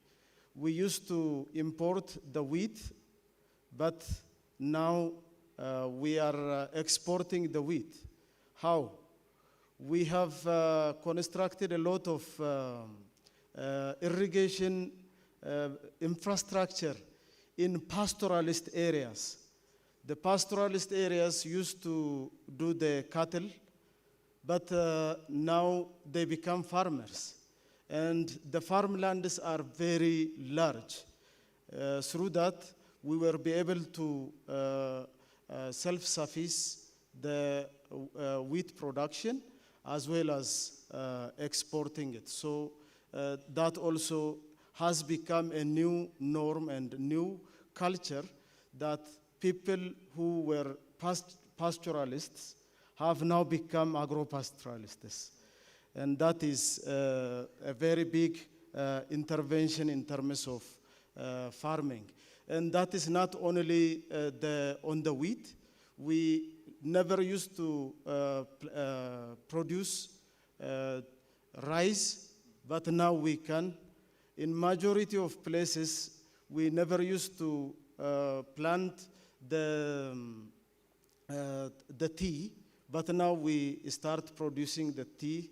G: We used to import the wheat, but now we are exporting the wheat. How? We have constructed a lot of irrigation infrastructure in pastoralist areas. The pastoralist areas used to do the cattle, but now they become farmers. And the farmlands are very large. Through that, we will be able to self-suffice the wheat production as well as exporting it. So that also has become a new norm and new culture that people who were pastoralists have now become agro-pastoralists. And that is a very big intervention in terms of farming. And that is not only on the wheat. We never used to produce rice, but now we can. In majority of places, we never used to plant the tea, but now we start producing the tea,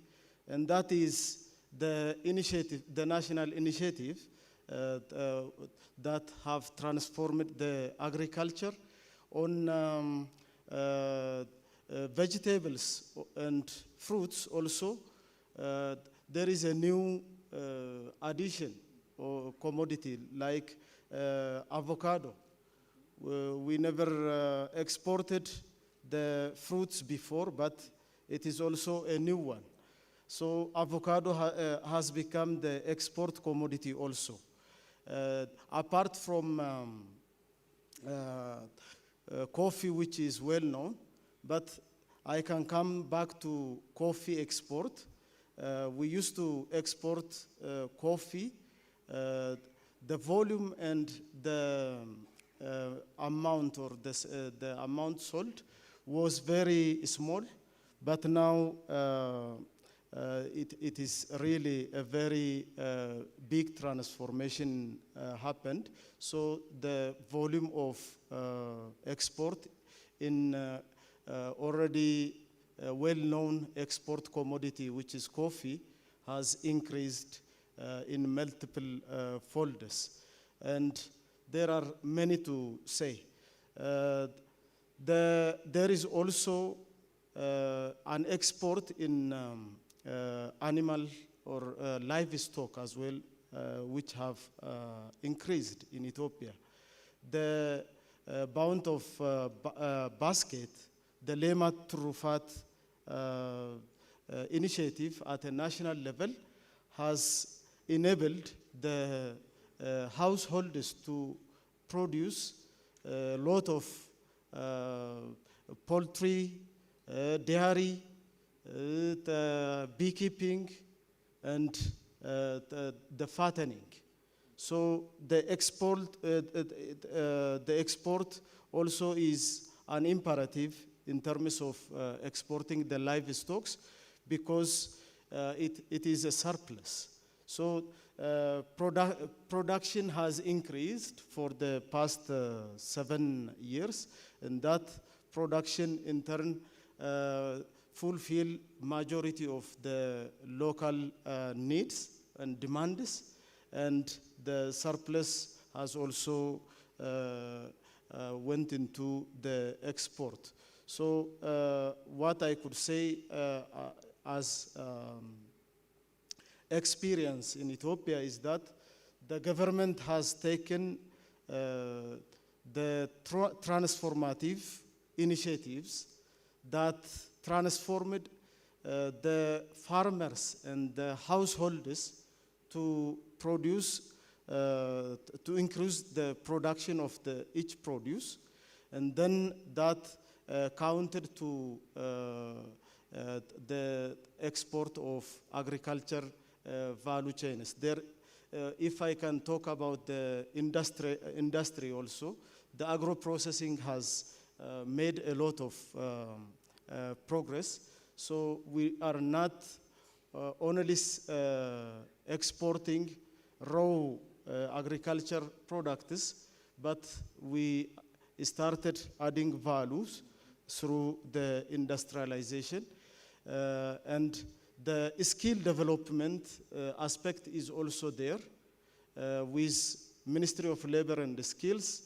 G: and that is the initiative, the national initiative that have transformed the agriculture on vegetables and fruits also. There is a new addition or commodity like avocado. We never exported the fruits before, but it is also a new one. So avocado has become the export commodity also. Apart from coffee, which is well known, but I can come back to coffee export. We used to export coffee. The volume and the amount or the amount sold was very small, but now it is really a very big transformation happened. So the volume of export in already well-known export commodity, which is coffee, has increased in multiple folders. And there are many to say. There is also an export in animal or livestock as well, which have increased in Ethiopia. The bound of basket, the Lemat Trufat initiative at a national level has enabled the householders to produce a lot of poultry, dairy, beekeeping, and the fattening. So the export also is an imperative in terms of exporting the livestock because it is a surplus. So production has increased for the past 7 years, and that production in turn fulfill majority of the local needs and demands, and the surplus has also went into the export. So what I could say as experience in Ethiopia is that the government has taken the transformative initiatives that transformed the farmers and the householders to produce, to increase the production of each produce, and then that counted to the export of agriculture value chains. There, if I can talk about the industry also, the agro-processing has made a lot of progress. So we are not only exporting raw agriculture products, but we started adding values through the industrialization. And the skill development aspect is also there. With Ministry of Labor and Skills,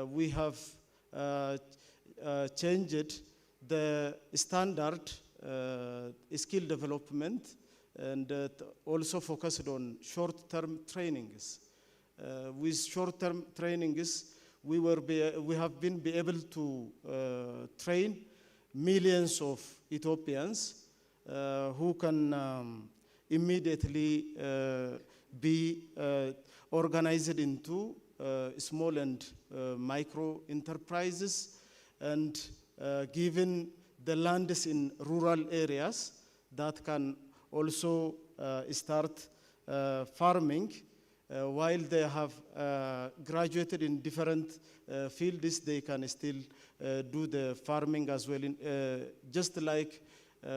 G: we have changed the standard skill development and also focused on short-term trainings. With short-term trainings, we have been able to train millions of Ethiopians who can immediately be organized into small and micro enterprises, and given the lands in rural areas that can also start farming while they have graduated in different fields, they can still do the farming as well. Just like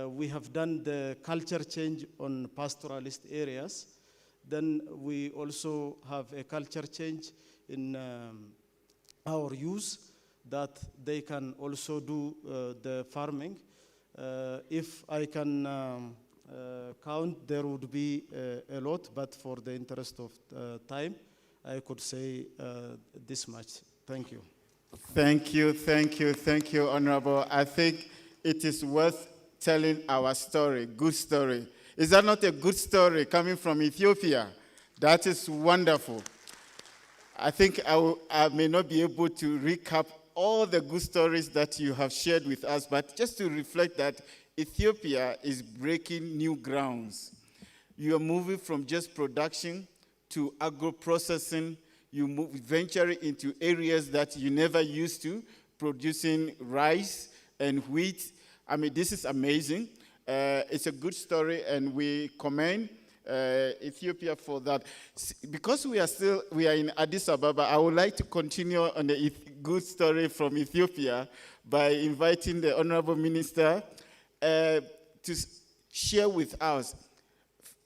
G: we have done the culture change on pastoralist areas, then we also have a culture change in our youth that they can also do the farming. If I can count, there would be a lot, but for the interest of time, I could say this much. Thank you.
C: Thank you, thank you, thank you, Honorable. I think it is worth telling our story, good story. Is that not a good story coming from Ethiopia? That is wonderful. I think I may not be able to recap all the good stories that you have shared with us, but just to reflect that Ethiopia is breaking new grounds. You are moving from just production to agro-processing. You move venturing into areas that you never used to, producing rice and wheat. I mean, this is amazing. It's a good story, and we commend Ethiopia for that. Because we are in Addis Ababa, I would like to continue on the good story from Ethiopia by inviting the Honorable Minister to share with us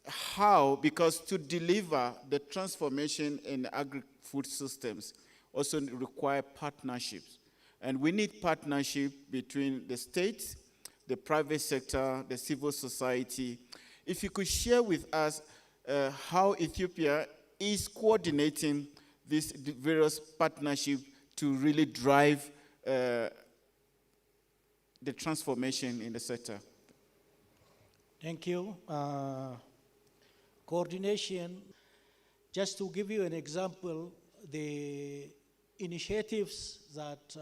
C: how, because to deliver the transformation in agri-food systems also require partnerships. And we need partnership between the states, the private sector, the civil society. If you could share with us how Ethiopia is coordinating these various partnerships to really drive the transformation in the sector.
D: Thank you. Coordination, just to give you an example, the initiatives that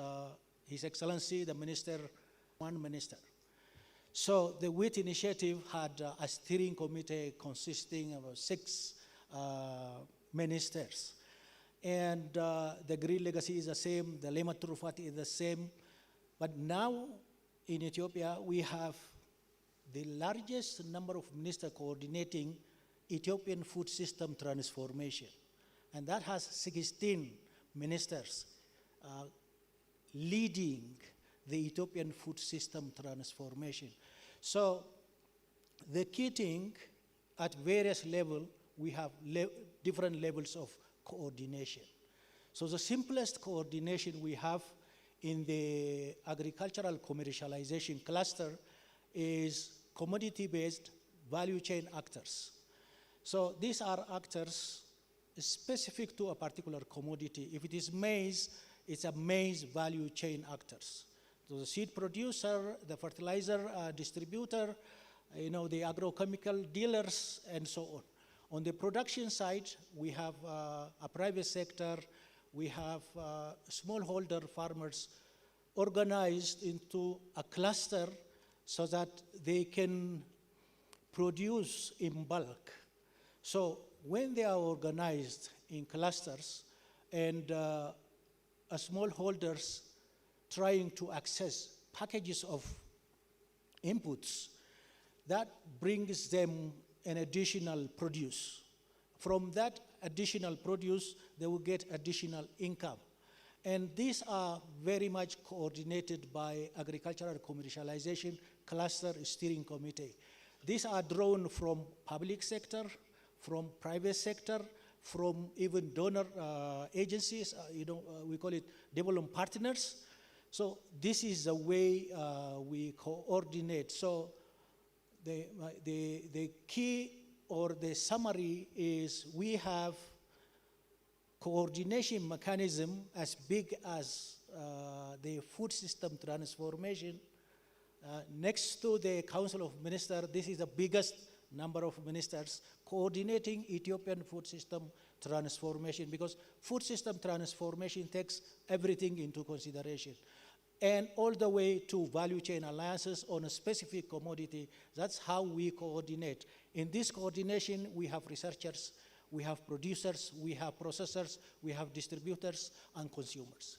D: His Excellency, the Minister, one minister. So the WHEAT initiative had a steering committee consisting of 6 ministers. And the Green Legacy is the same, the Lemat Trufat is the same. But now in Ethiopia, we have the largest number of ministers coordinating Ethiopian food system transformation. And that has 16 ministers leading the Ethiopian food system transformation. So the key thing, at various levels, we have different levels of coordination. So the simplest coordination we have in the agricultural commercialization cluster is commodity-based value chain actors. So these are actors specific to a particular commodity. If it is maize, it's a maize value chain actors. So the seed producer, the fertilizer distributor, the agrochemical dealers, and so on. On the production side, we have a private sector, we have smallholder farmers organized into a cluster so that they can produce in bulk. So when they are organized in clusters and smallholders trying to access packages of inputs, that brings them an additional produce. From that additional produce, they will get additional income. And these are very much coordinated by Agricultural Commercialization Cluster Steering Committee. These are drawn from public sector, from private sector, from even donor agencies, we call it development partners. So this is the way we coordinate. So the key or the summary is we have coordination mechanism as big as the food system transformation. Next to the Council of Ministers, this is the biggest number of ministers coordinating Ethiopian food system transformation, because food system transformation takes everything into consideration. And all the way to value chain alliances on a specific commodity. That's how we coordinate. In this coordination, we have researchers, We have producers, we have processors, we have distributors, and consumers.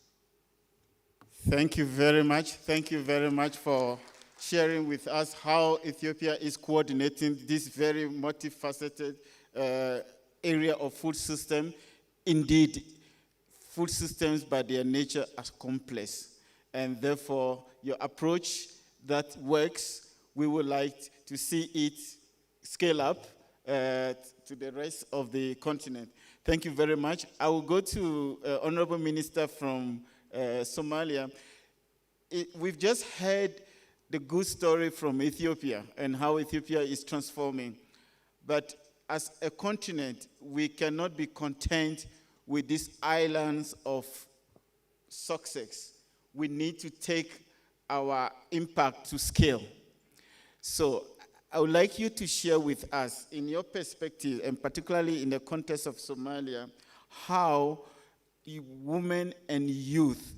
C: Thank you very much. Thank you very much for sharing with us how Ethiopia is coordinating this very multifaceted area of food system. Indeed, food systems by their nature are complex, and therefore your approach that works, we would like to see it scale up to the rest of the continent. Thank you very much. I will go to Honorable Minister from Somalia. We've just heard the good story from Ethiopia and how Ethiopia is transforming. But as a continent, we cannot be content with these islands of success. We need to take our impact to scale. So I would like you to share with us, in your perspective, and particularly in the context of Somalia, how women and youth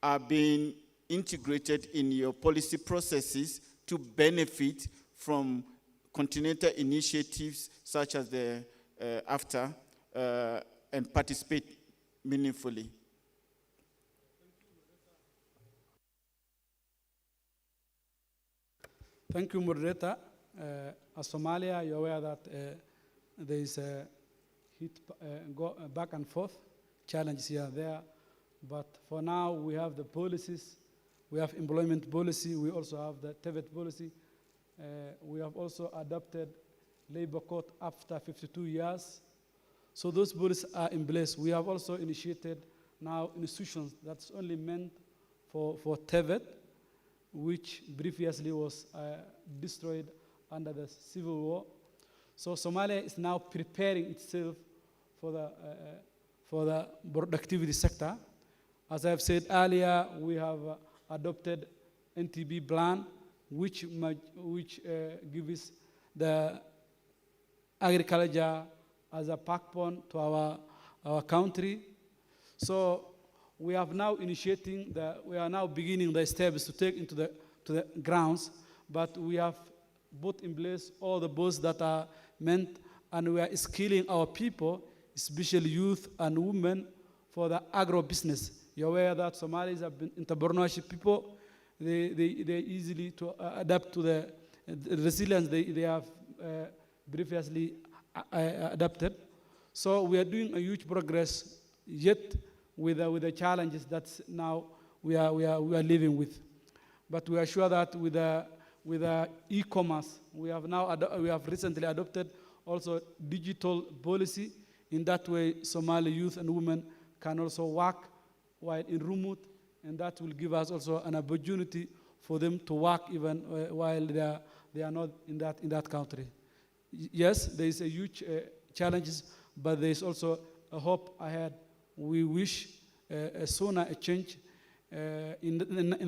C: are being integrated in your policy processes to benefit from continental initiatives such as the AFTA and participate meaningfully.
E: Thank you, moderator. As Somalia, you're aware that there is a back and forth challenges here and there. But for now, we have the policies. We have employment policy. We also have the TVET policy. We have also adopted labor code after 52 years. So those policies are in place. We have also initiated now institutions that's only meant for TVET, which previously was destroyed under the civil war. So Somalia is now preparing itself for the productivity sector. As I've said earlier, we have adopted NTB plan, which gives the agriculture as a backbone to our country. So we are now beginning the steps to take into the grounds, but we have put in place all the boards that are meant, and we are skilling our people, especially youth and women, for the agro-business. You're aware that Somalis have been entrepreneurship people. They easily to adapt to the resilience they have previously adapted. So we are doing a huge progress, yet with the challenges that now we are living with. But we are sure that with the e-commerce, we have recently adopted also digital policy. In that way, Somali youth and women can also work while in remote, and that will give us also an opportunity for them to work even while they are not in that country. Yes, there is a huge challenges, but there is also a hope ahead. We wish sooner a change. In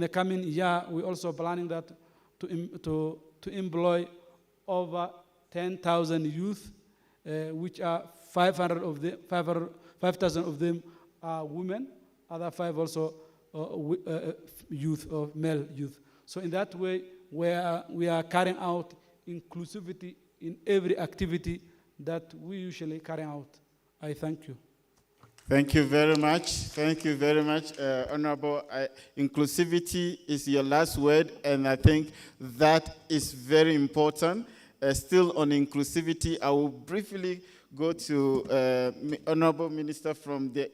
E: the coming year, we're also planning that to employ over 10,000 youth, which are 5,000 of them are women, other 5 also youth or male youth. So in that way, we are carrying out inclusivity in every activity that we usually carry out. I thank you.
C: Thank you very much. Thank you very much, Honorable. Inclusivity is your last word, and I think that is very important. Still on inclusivity, I will briefly go to Honorable Minister from the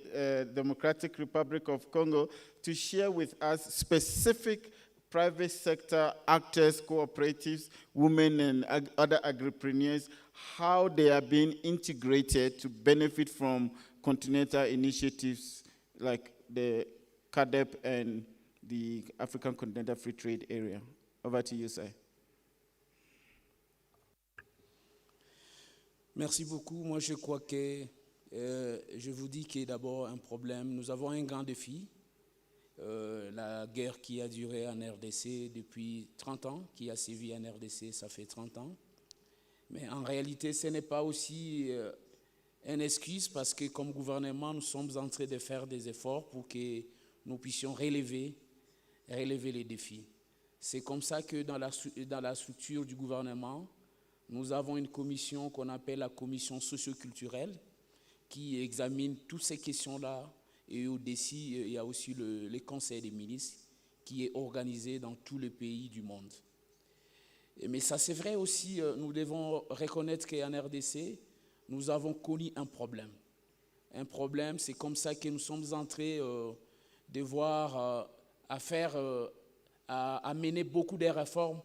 C: Democratic Republic of Congo to share with us specific private sector actors, cooperatives, women, and other agripreneurs, how they are being integrated to benefit from continental initiatives like the CADEP and the African Continental Free Trade Area. Over to you, sir.
F: Merci beaucoup. Moi, je crois que je vous dis qu'il y a d'abord un problème. Nous avons un grand défi. La guerre qui a duré en RDC depuis 30 ans, qui a sévi en RDC, ça fait 30 ans. Mais en réalité, ce n'est pas aussi une excuse parce que comme gouvernement, nous sommes en train de faire des efforts pour que nous puissions relever les défis. C'est comme ça que dans la structure du gouvernement, Nous avons une commission qu'on appelle la commission socio-culturelle qui examine toutes ces questions-là. Et au-dessus, il y a aussi le Conseil des ministres qui est organisé dans tous les pays du monde. Mais ça, c'est vrai aussi, nous devons reconnaître qu'en RDC, nous avons connu un problème. Un problème, c'est comme ça que nous sommes entrés de voir à mener beaucoup de réformes.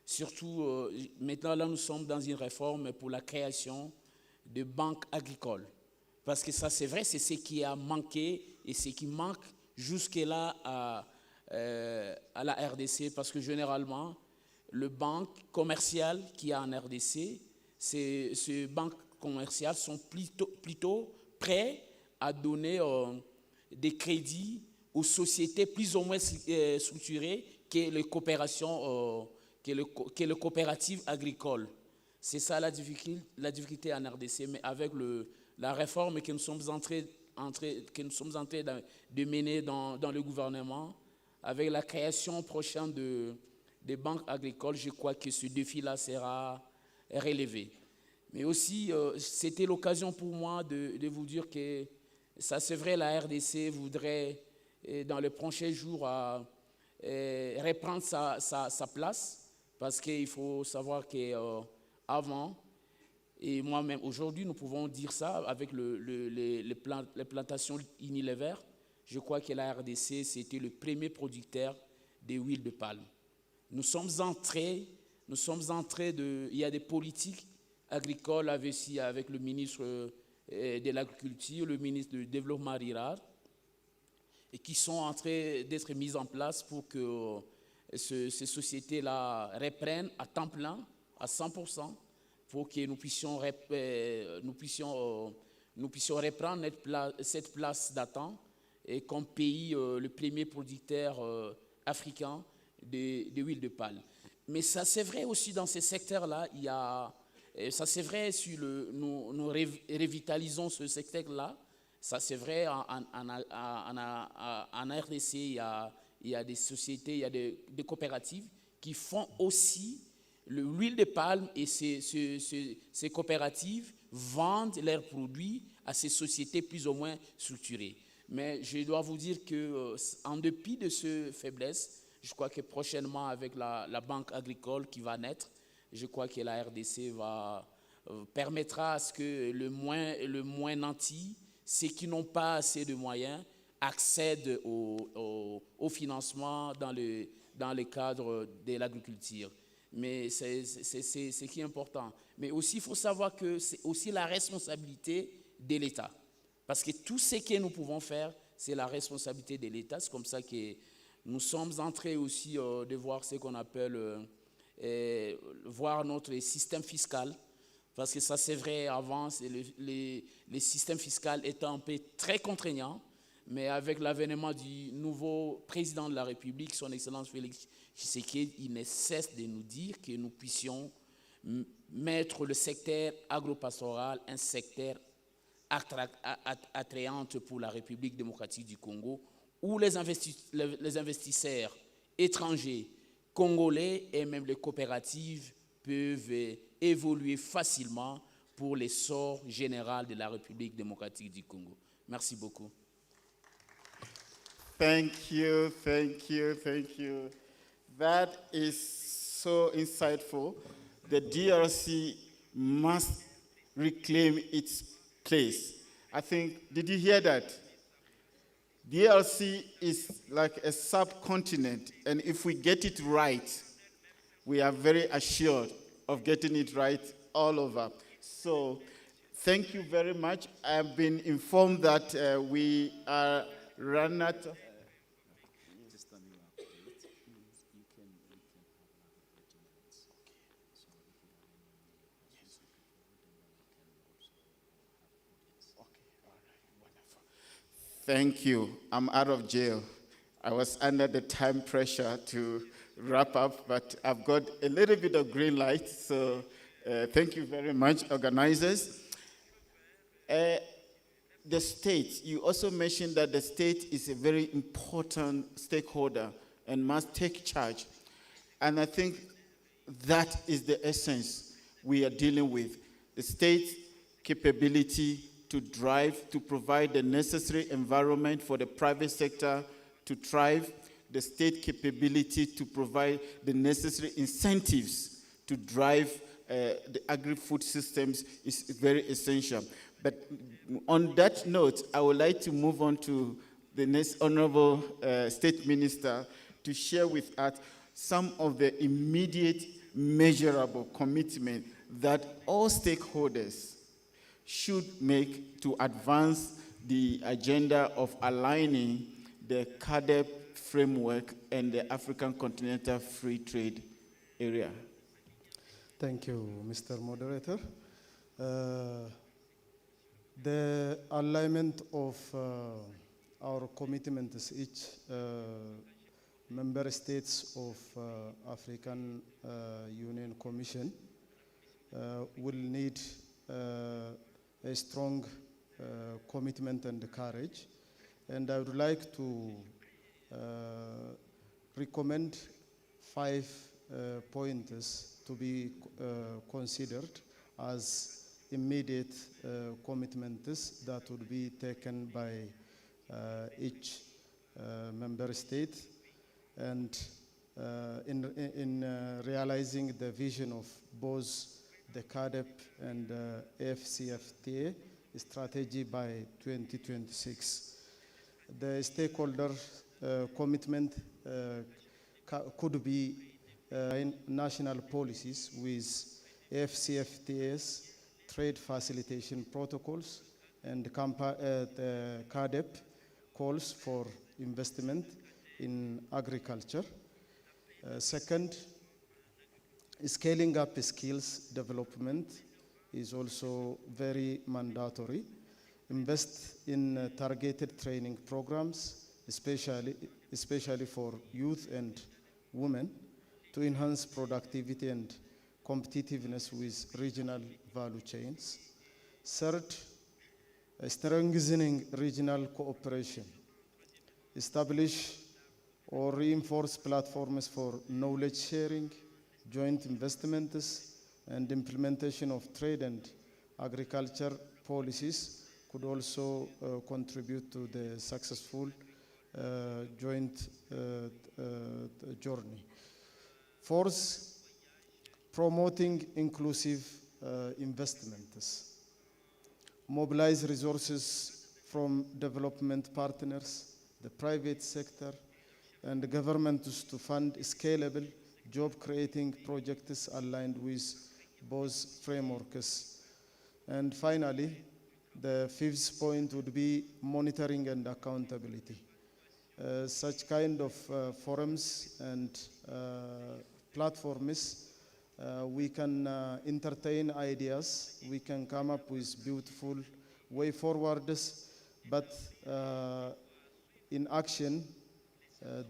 F: Surtout, maintenant, là, nous sommes dans une réforme pour la création de banques agricoles. Parce que ça, c'est vrai, c'est ce qui a manqué et ce qui manque jusque-là à la RDC. Parce que généralement, les banques commerciales qu'il y a en RDC, ces banques commerciales sont plutôt prêtes à donner des crédits aux sociétés plus ou moins structurées que les coopérations, que les coopératives agricoles. C'est ça la difficulté en RDC. Mais avec la réforme que nous sommes en train de mener dans le gouvernement, avec la création prochaine des banques agricoles, je crois que ce défi-là sera relevé. Mais aussi, c'était l'occasion pour moi de vous dire que ça, c'est vrai, la RDC voudrait, dans les prochains jours, reprendre sa place, parce qu'il faut savoir qu'avant, et moi-même aujourd'hui, nous pouvons dire ça avec les plantations Unilever. Je crois que la RDC, c'était le premier producteur de huile de palme. Nous sommes entrés il y a des politiques agricoles avec le ministre de l'Agriculture, le ministre du Développement rural, et qui sont en train d'être mises en place pour que ces sociétés-là reprennent à temps plein, à 100%, pour que nous puissions reprendre cette place d'attente et comme pays, le premier producteur africain de huile de palme. Mais ça, c'est vrai aussi dans ces secteurs-là, ça c'est vrai si nous revitalisons ce secteur-là, ça c'est vrai en RDC, il y a des sociétés, il y a des coopératives qui font aussi l'huile de palme et ces coopératives vendent leurs produits à ces sociétés plus ou moins structurées. Mais je dois vous dire qu'en dépit de ce faiblesse, je crois que prochainement, avec la banque agricole qui va naître, je crois que la RDC permettra à ce que le moins nanti, ceux qui n'ont pas assez de moyens, accèdent au financement dans le cadre de l'agriculture. Mais c'est ce qui est important. Mais aussi, il faut savoir que c'est aussi la responsabilité de l'État. Parce que tout ce que nous pouvons faire, c'est la responsabilité de l'État. C'est comme ça que nous sommes en train aussi de voir ce qu'on appelle voir notre système fiscal. Parce que ça, c'est vrai, avant, le système fiscal était un peu très contraignant. Mais avec l'avènement du nouveau président de la République, son Excellence Félix Tshisekedi, il ne cesse de nous dire que nous puissions mettre le secteur agropastoral un secteur attrayant pour la République démocratique du Congo, où les investisseurs étrangers, congolais et même les coopératives peuvent évoluer facilement pour l'essor général de la République démocratique du Congo. Merci beaucoup.
C: Thank you. That is so insightful. The DRC must reclaim its place. I think, did you hear that? DRC is like a subcontinent, and if we get it right, we are very assured of getting it right all over. So, thank you very much. I've been informed that we are run out. Thank you. I'm out of jail. I was under the time pressure to wrap up, but I've got a little bit of green light, so thank you very much, organizers. The state, you also mentioned that the state is a very important stakeholder and must take charge. And I think that is the essence. we are dealing with. The state's capability to drive, to provide the necessary environment for the private sector to thrive, the state capability to provide the necessary incentives to drive the agri-food systems is very essential. But on that note, I would like to move on to the next Honorable State Minister to share with us some of the immediate measurable commitment that all stakeholders should make to advance the agenda of aligning the CAADP framework and the African Continental Free Trade Area.
G: Thank you, Mr. Moderator. The alignment of our commitments, each member states of African Union Commission will need a strong commitment and courage. And I would like to recommend 5 pointers to be considered as immediate commitments that would be taken by each member state. And in realizing the vision of both the CAADP and AFCFTA strategy by 2026. The stakeholder commitment could be in national policies with AFCFTA's trade facilitation protocols, and the CAADP calls for investment in agriculture. Second, scaling up skills development is also very mandatory. Invest in targeted training programs, especially for youth and women, to enhance productivity and competitiveness with regional value chains. Third, strengthening regional cooperation. Establish or reinforce platforms for knowledge sharing, joint investments, and implementation of trade and agriculture policies could also contribute to the successful joint journey. Fourth, promoting inclusive investments. Mobilize resources from development partners, the private sector, and the governments to fund scalable job-creating projects aligned with both frameworks. And finally, the 5th point would be monitoring and accountability. Such kind of forums and platforms, we can entertain ideas, we can come up with beautiful way forwards, but in action,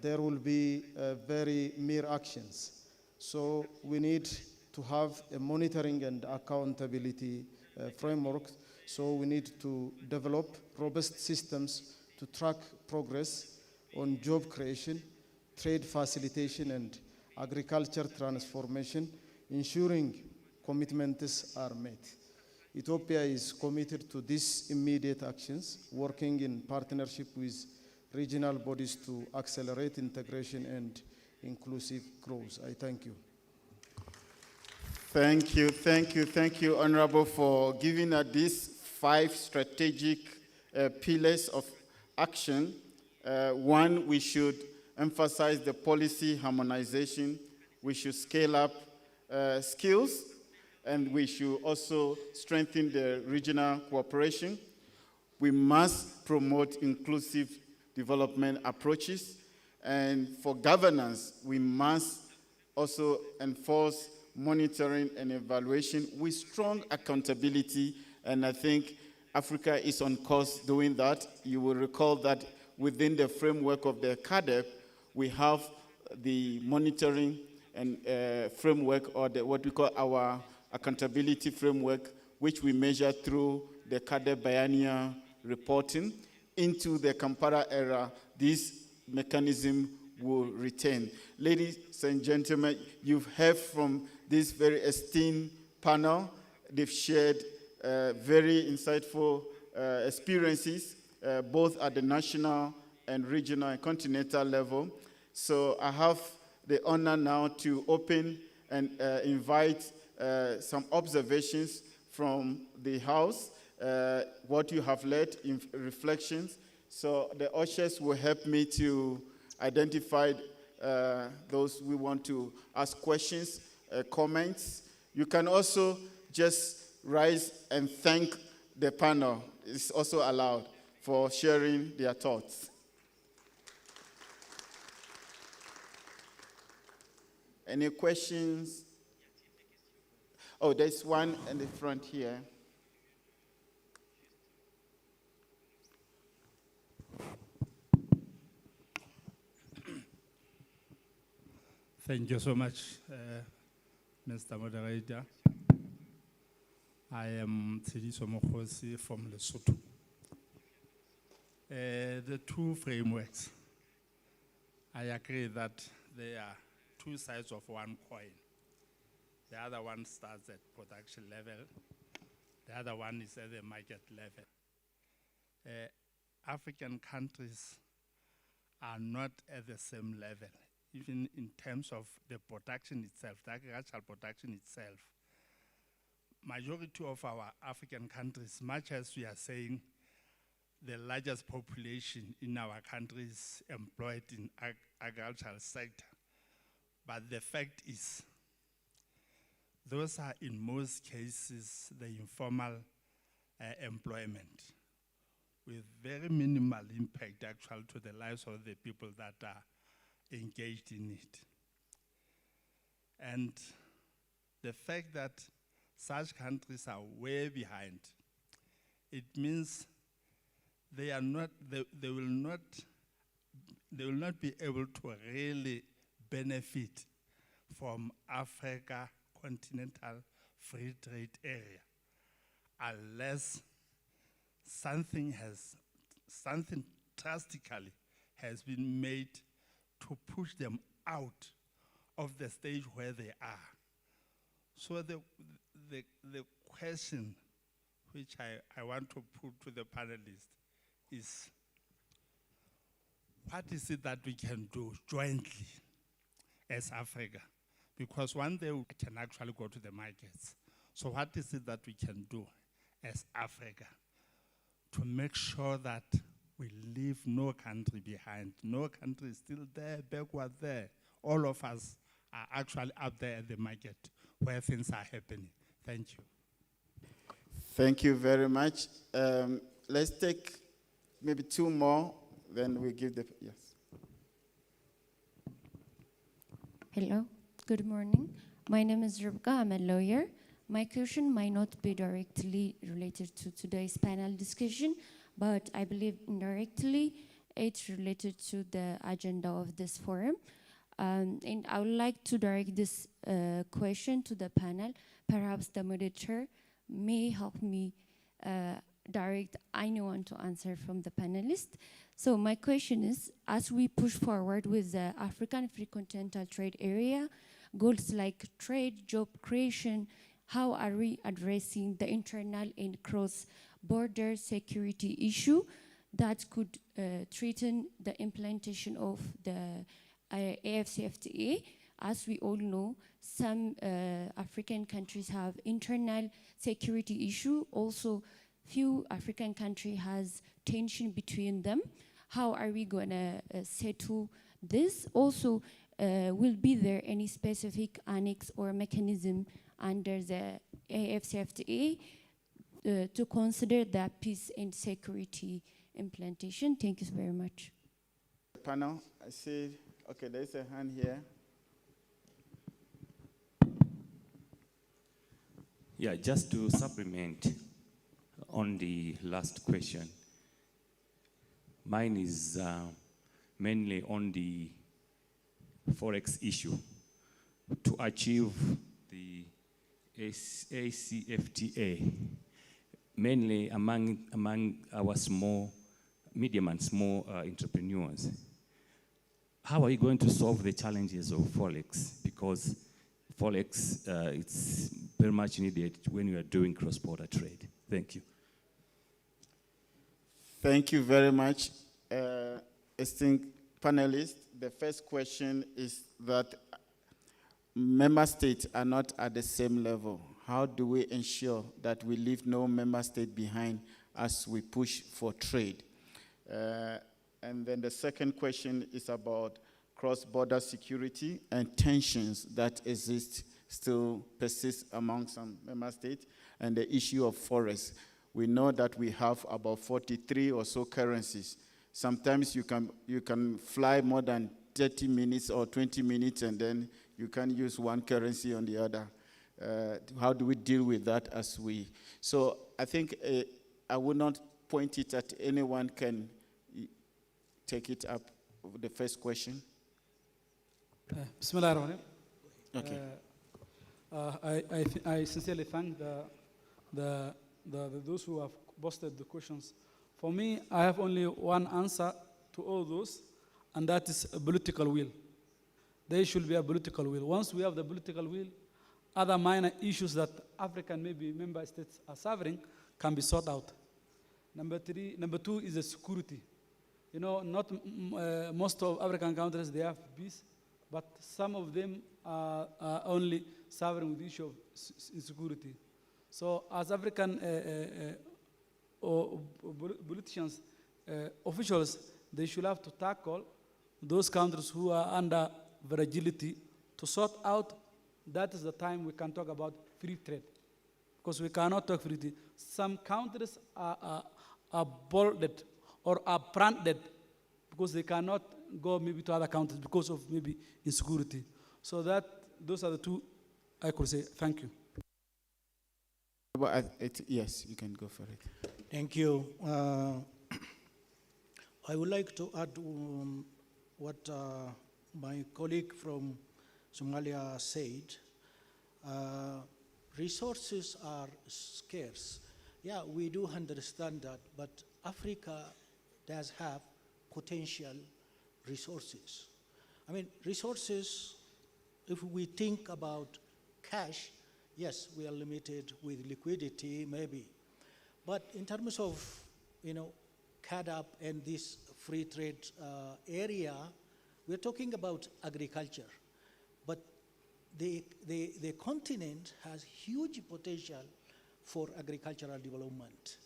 G: there will be very mere actions. So we need to have a monitoring and accountability framework. So we need to develop robust systems to track progress on job creation, trade facilitation, and agriculture transformation, ensuring commitments are met. Ethiopia is committed to these immediate actions, working in partnership with regional bodies to accelerate integration and inclusive growth. I thank you.
C: Thank you, Honorable, for giving us these 5 strategic pillars of action. One, we should emphasize the policy harmonization. We should scale up skills, and we should also strengthen the regional cooperation. We must promote inclusive development approaches. And for governance, we must also enforce monitoring and evaluation with strong accountability. And I think Africa is on course doing that. You will recall that within the framework of the CAADP, we have the monitoring and framework, or what we call our accountability framework, which we measure through the CAADP biennial reporting. Into the Kampala era, this mechanism will return. Ladies and gentlemen, you've heard from this very esteemed panel. They've shared very insightful experiences, both at the national and regional and continental level. So I have the honor now to open and invite some observations from the House, what you have led in reflections. So the ushers will help me to identify those we want to ask questions, comments. You can also just rise and thank the panel. It's also allowed for sharing their thoughts. Any questions? Oh, there's one in the front here.
H: Thank you so much, Mr. Moderator. I am Tshidiso Mokhosi from Lesotho. The two frameworks, I agree that they are two sides of one coin. The other one starts at production level. The other one is at the market level. African countries are not at the same level, even in terms of the production itself, the agricultural production itself. Majority of our African countries, much as we are saying the largest population in our countries employed in agricultural sector, but the fact is, those are in most cases the informal employment with very minimal impact actually to the lives of the people that are engaged in it. And the fact that such countries are way behind, it means they will not be able to really benefit from Africa continental free trade area unless something drastically has been made to push them out of the stage where they are. So the question which I want to put to the panelists is, what is it that we can do jointly as Africa? Because one day we can actually go to the markets. So what is it that we can do as Africa to make sure that we leave no country behind? No country is still there, backward there. All of us are actually up there at the market where things are happening. Thank you.
C: Thank you very much. Let's take maybe two more, then we give the, yes.
I: Hello, good morning. My name is Rebecca, I'm a lawyer. My question might not be directly related to today's panel discussion, but I believe indirectly it's related to the agenda of this forum. And I would like to direct this question to the panel. Perhaps the moderator may help me direct anyone to answer from the panelists. So my question is, as we push forward with the African Free Continental Trade Area, goals like trade, job creation, how are we addressing the internal and cross-border security issue that could threaten the implementation of the AFCFTA? As we all know, some African countries have internal security issue. Also, few African countries has tension between them. How are we gonna settle this? Also, will be there any specific annex or mechanism under the AFCFTA to consider the peace and security implementation? Thank you very much.
C: Panel, I see, okay, there's a hand here.
J: Yeah, just to supplement on the last question. Mine is mainly on the Forex issue. To achieve the ACFTA, mainly among our small, medium and small entrepreneurs. How are you going to solve the challenges of Forex? Because Forex, it's very much needed when you are doing cross-border trade. Thank you.
C: Thank you very much, esteemed panelists. The first question is that member states are not at the same level. How do we ensure that we leave no member state behind as we push for trade? And then the second question is about cross-border security and tensions that still persist among some member states, and the issue of forex. We know that we have about 43 or so currencies. Sometimes you can fly more than 30 minutes or 20 minutes, and then you can use one currency on the other. How do we deal with that as we? So I think I would not point it at anyone. Can take it up, the first question.
E: Bismillah ar-Rahman.
C: Okay.
E: I sincerely thank those who have posted the questions. For me, I have only one answer to all those, and that is a political will. There should be a political will. Once we have the political will, other minor issues that African maybe member states are suffering can be sorted out. Number two is the security. You know, not most of African countries, they have peace, but some of them are only suffering with the issue of insecurity. So as African politicians, officials, they should have to tackle those countries who are under fragility to sort out. That is the time we can talk about free trade, because we cannot talk free trade. Some countries are bolded or are branded because they cannot go maybe to other countries because of maybe insecurity. So those are the two I could say. Thank you.
C: Yes, you can go for it.
D: Thank you. I would like to add what my colleague from Somalia said. Resources are scarce. Yeah, we do understand that, but Africa does have potential resources. I mean, resources, if we think about cash, yes, we are limited with liquidity, maybe. But in terms of, CAADP and this free trade area, we're talking about agriculture. But the continent has huge potential for agricultural development.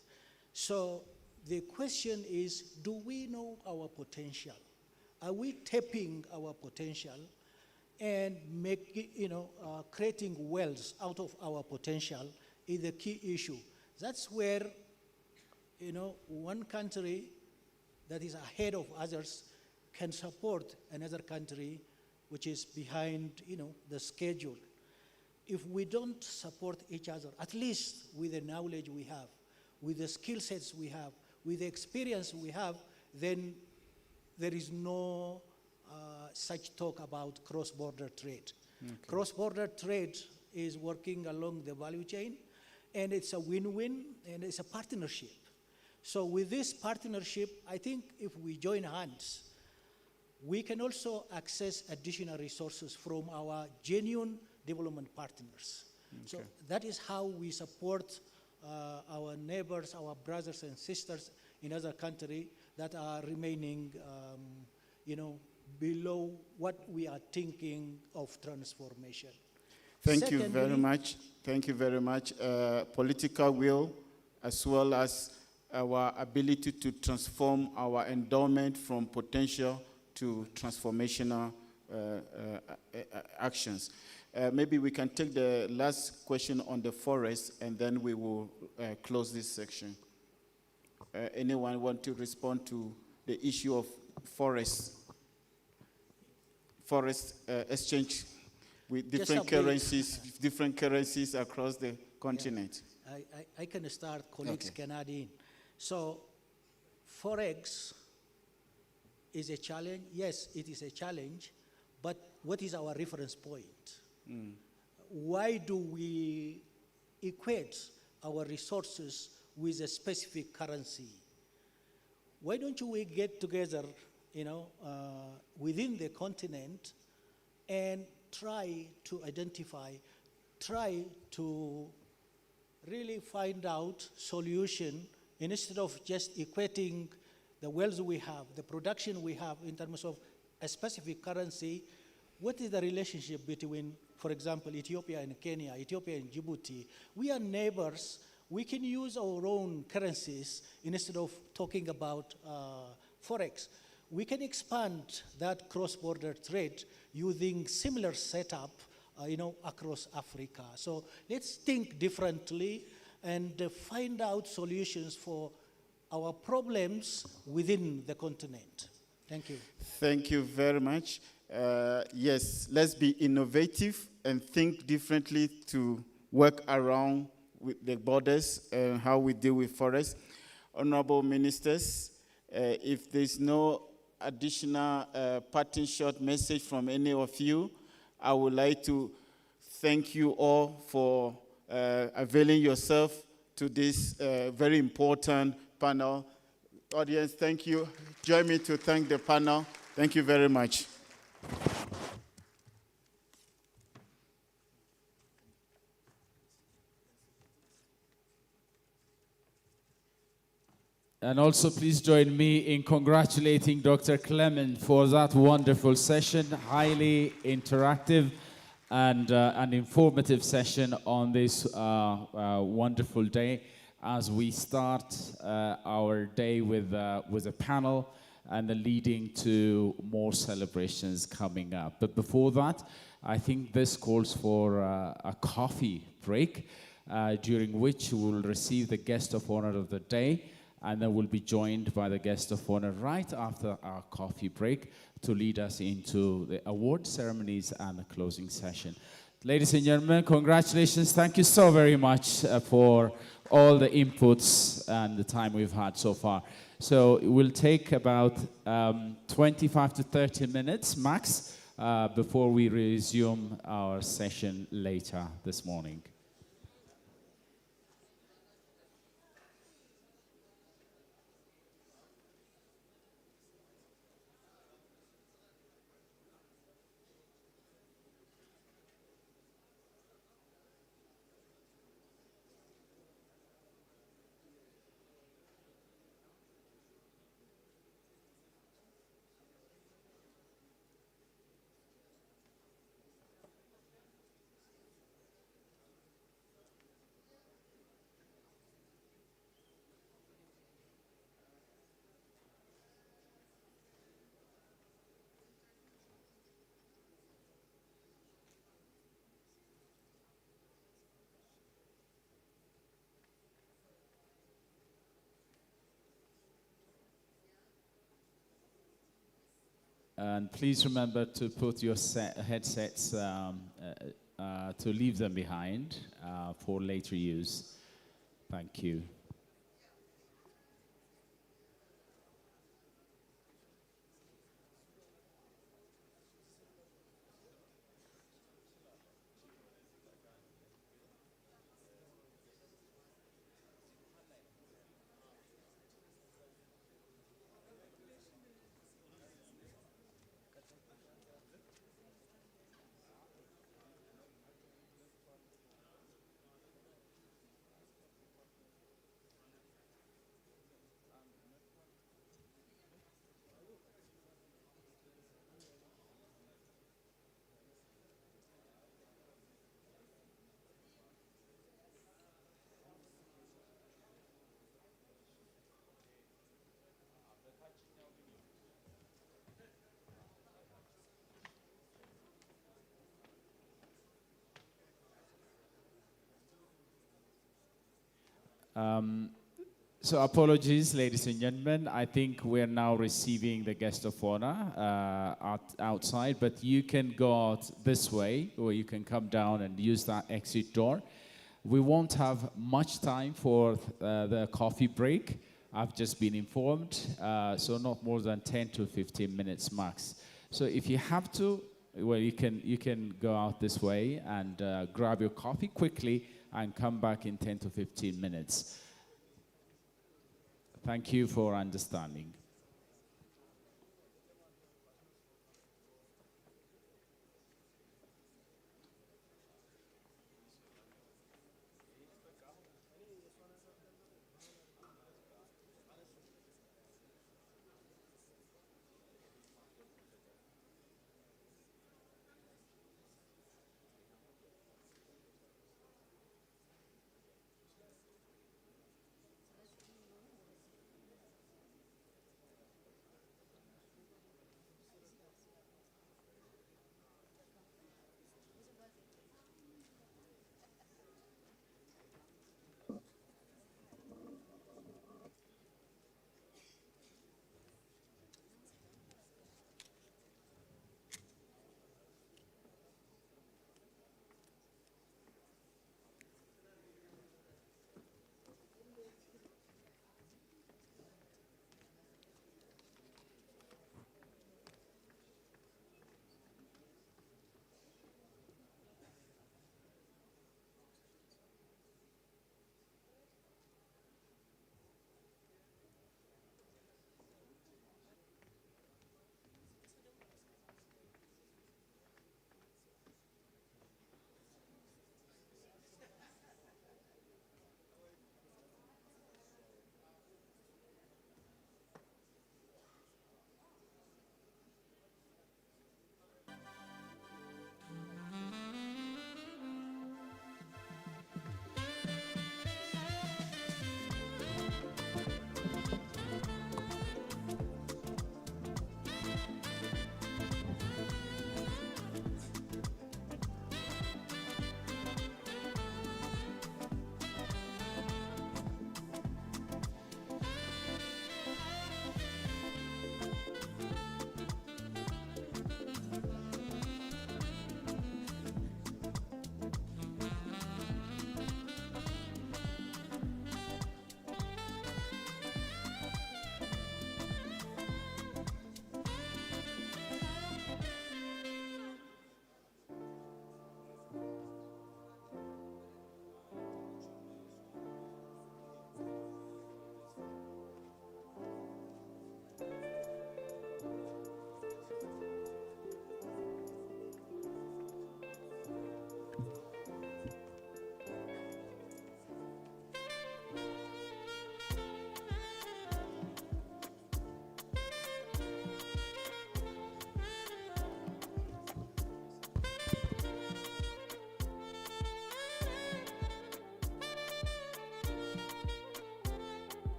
D: So the question is, do we know our potential? Are we tapping our potential and creating wealth out of our potential is the key issue. That's where, one country that is ahead of others can support another country which is behind, the schedule. If we don't support each other, at least with the knowledge we have, with the skill sets we have, with the experience we have, then there is no such talk about cross-border trade. Okay. Cross-border trade is working along the value chain, and it's a win-win, and it's a partnership. So with this partnership, I think if we join hands, we can also access additional resources from our genuine development partners. Okay. So that is how we support our neighbors, our brothers and sisters in other countries that are remaining, below what we are thinking of transformation.
C: Thank you very much. Thank you very much. Political will, as well as our ability to transform our endowment from potential to transformational actions. Maybe we can take the last question on the forest, and then we will close this section. Anyone want to respond to the issue of forest exchange with different currencies across the continent?
D: Yes. I can start, colleagues can add in. So Forex is a challenge. Yes, it is a challenge, but what is our reference point? Why do we equate our resources with a specific currency? Why don't we get together, within the continent and try to identify, try to really find out solution instead of just equating the wealth we have, the production we have in terms of a specific currency. What is the relationship between, for example, Ethiopia and Kenya, Ethiopia and Djibouti? We are neighbors. We can use our own currencies instead of talking about Forex. We can expand that cross-border trade using similar setup across Africa. So let's think differently and find out solutions for our problems within the continent. Thank you.
C: Thank you very much. Yes, let's be innovative and think differently to work around with the borders and how we deal with forests. Honorable ministers, if there's no additional parting short message from any of you, I would like to thank you all for availing yourself to this very important panel. Audience, thank you. Join me to thank the panel. Thank you very much.
A: And also please join me in congratulating Dr. Clement for that wonderful session, highly interactive and an informative session on this wonderful day as we start our day with a panel and leading to more celebrations coming up. But before that, I think this calls for a coffee break, during which we will receive the guest of honor of the day, and then we'll be joined by the guest of honor right after our coffee break to lead us into the award ceremonies and the closing session. Ladies and gentlemen, congratulations. Thank you so very much for all the inputs and the time we've had so far. So it will take about 25 to 30 minutes max before we resume our session later this morning. And please remember to put your headsets, to leave them behind for later use. Thank you. So apologies, ladies and gentlemen. I think we're now receiving the guest of honor outside, but you can go out this way, or you can come down and use that exit door. We won't have much time for the coffee break. I've just been informed, so not more than 10 to 15 minutes max. So if you have to, well, you can go out this way and grab your coffee quickly and come back in 10 to 15 minutes. Thank you for understanding.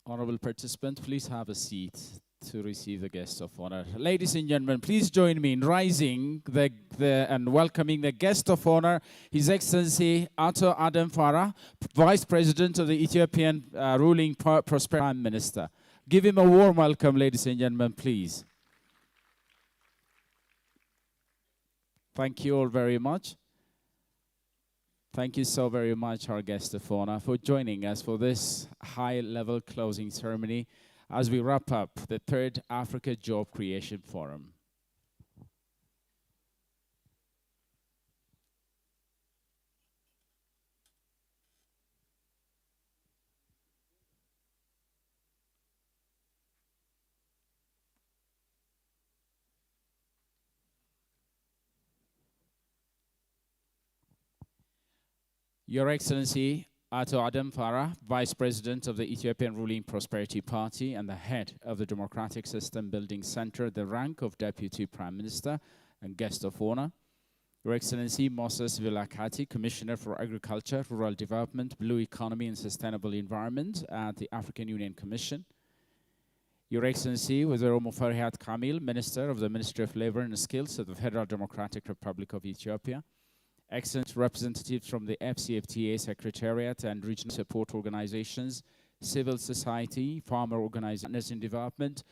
A: Honorable participant, please have a seat to receive the guest of honor. Ladies and gentlemen, please join me in rising and welcoming the guest of honor, His Excellency Ato Adam Farah, Vice President of the Ethiopian ruling Prosperity Prime Minister. Give him a warm welcome, ladies and gentlemen, please. Thank you all very much. Thank you so very much, our guest of honor, for joining us for this high-level closing ceremony as we wrap up the 3rd Africa Job Creation Forum. Your Excellency, Ato Adam Farah, Vice President of the Ethiopian ruling Prosperity Party and the head of the Democratic System Building Center, the rank of Deputy Prime Minister and guest of honor. Your Excellency, Moses Vilakati, Commissioner for Agriculture, Rural Development, Blue Economy and Sustainable Environment at the African Union Commission. Your Excellency, Wazir Mufarihat Kamil, Minister of the Ministry of Labor and Skills of the Federal Democratic Republic of Ethiopia. Excellent representatives from the FCFTA Secretariat and regional support organizations, civil society, farmer organizations in development,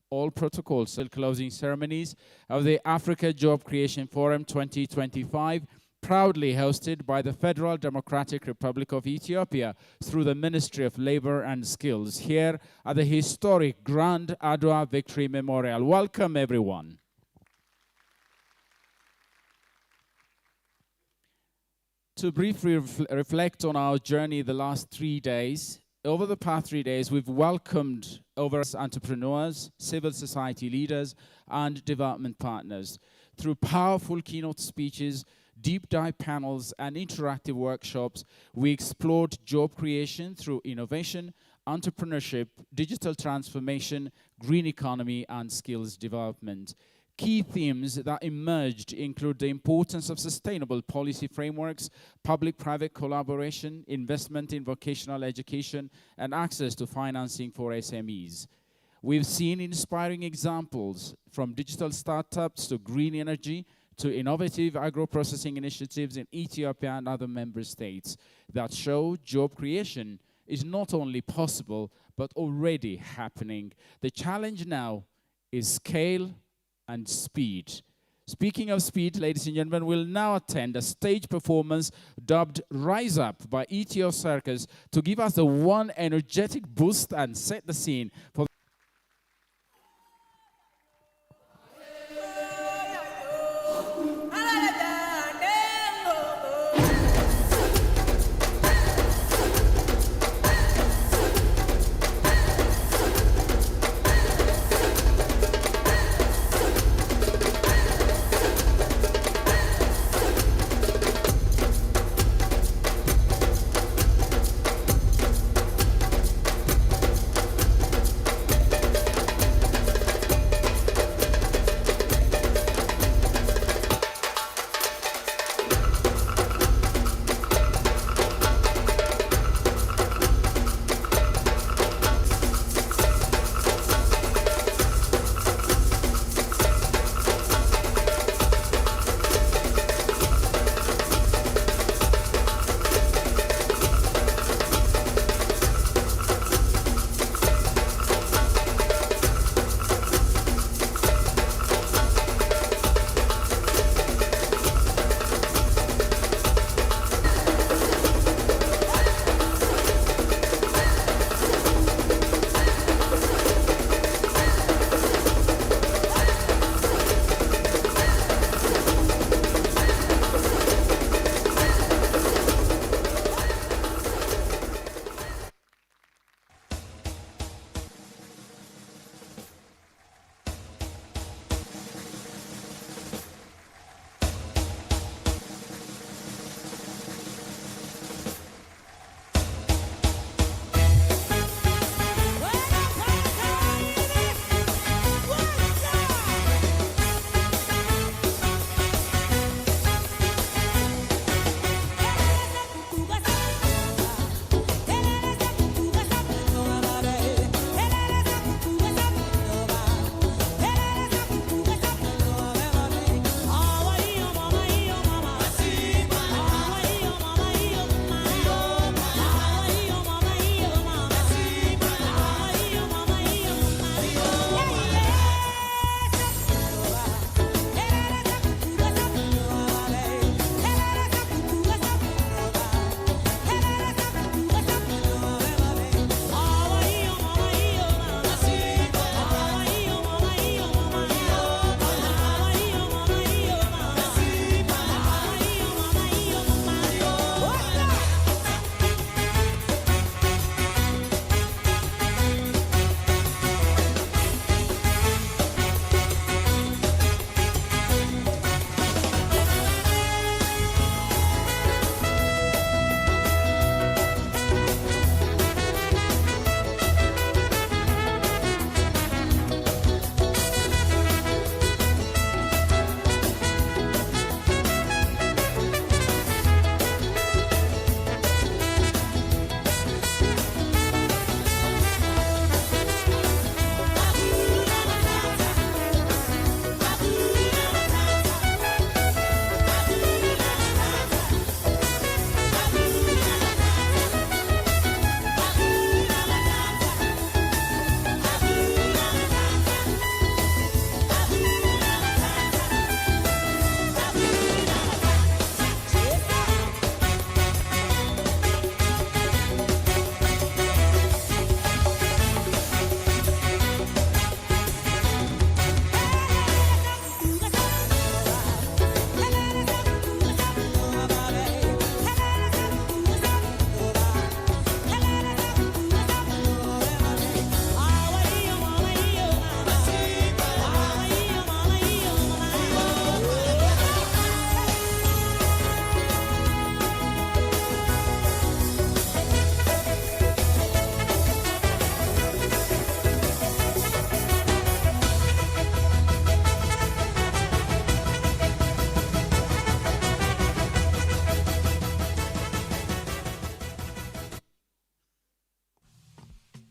A: all protocols and closing ceremonies of the Africa Job Creation Forum 2025, proudly hosted by the Federal Democratic Republic of Ethiopia through the Ministry of Labor and Skills here at the historic Grand Adwa Victory Memorial. Welcome, everyone. To briefly reflect on our journey the last 3 days, over the past 3 days, we've welcomed over entrepreneurs, civil society leaders, and development partners. Through powerful keynote speeches, deep dive panels, and interactive workshops, we explored job creation through innovation, entrepreneurship, digital transformation, green economy, and skills development. Key themes that emerged include the importance of sustainable policy frameworks, public-private collaboration, investment in vocational education, and access to financing for SMEs. We've seen inspiring examples from digital startups to green energy to innovative agro-processing initiatives in Ethiopia and other member states that show job creation is not only possible, but already happening. The challenge now is scale and speed. Speaking of speed, ladies and gentlemen, we'll now attend a stage performance dubbed Rise Up by Ethio Circus to give us the one energetic boost and set the scene for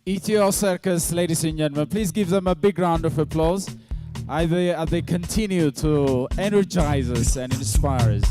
A: ETO Circus, ladies and gentlemen, please give them a big round of applause as they continue to energize us and inspire us.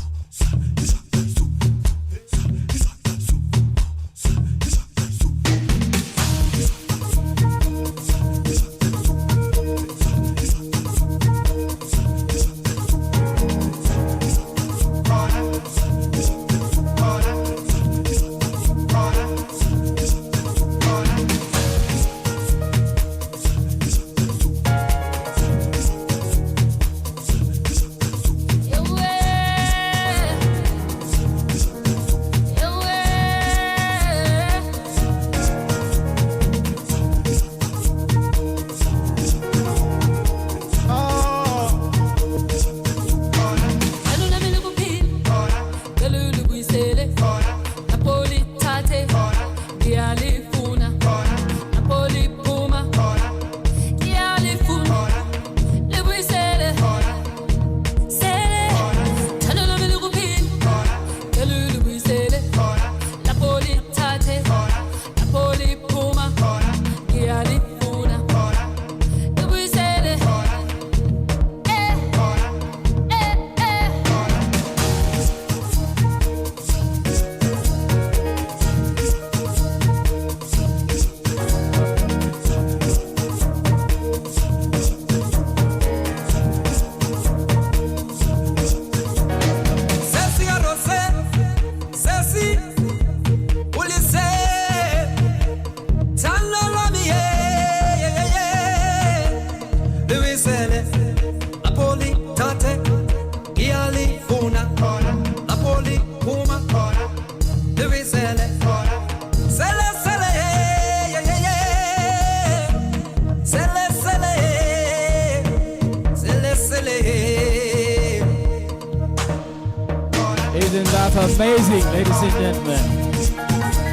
A: Isn't that amazing, ladies and gentlemen?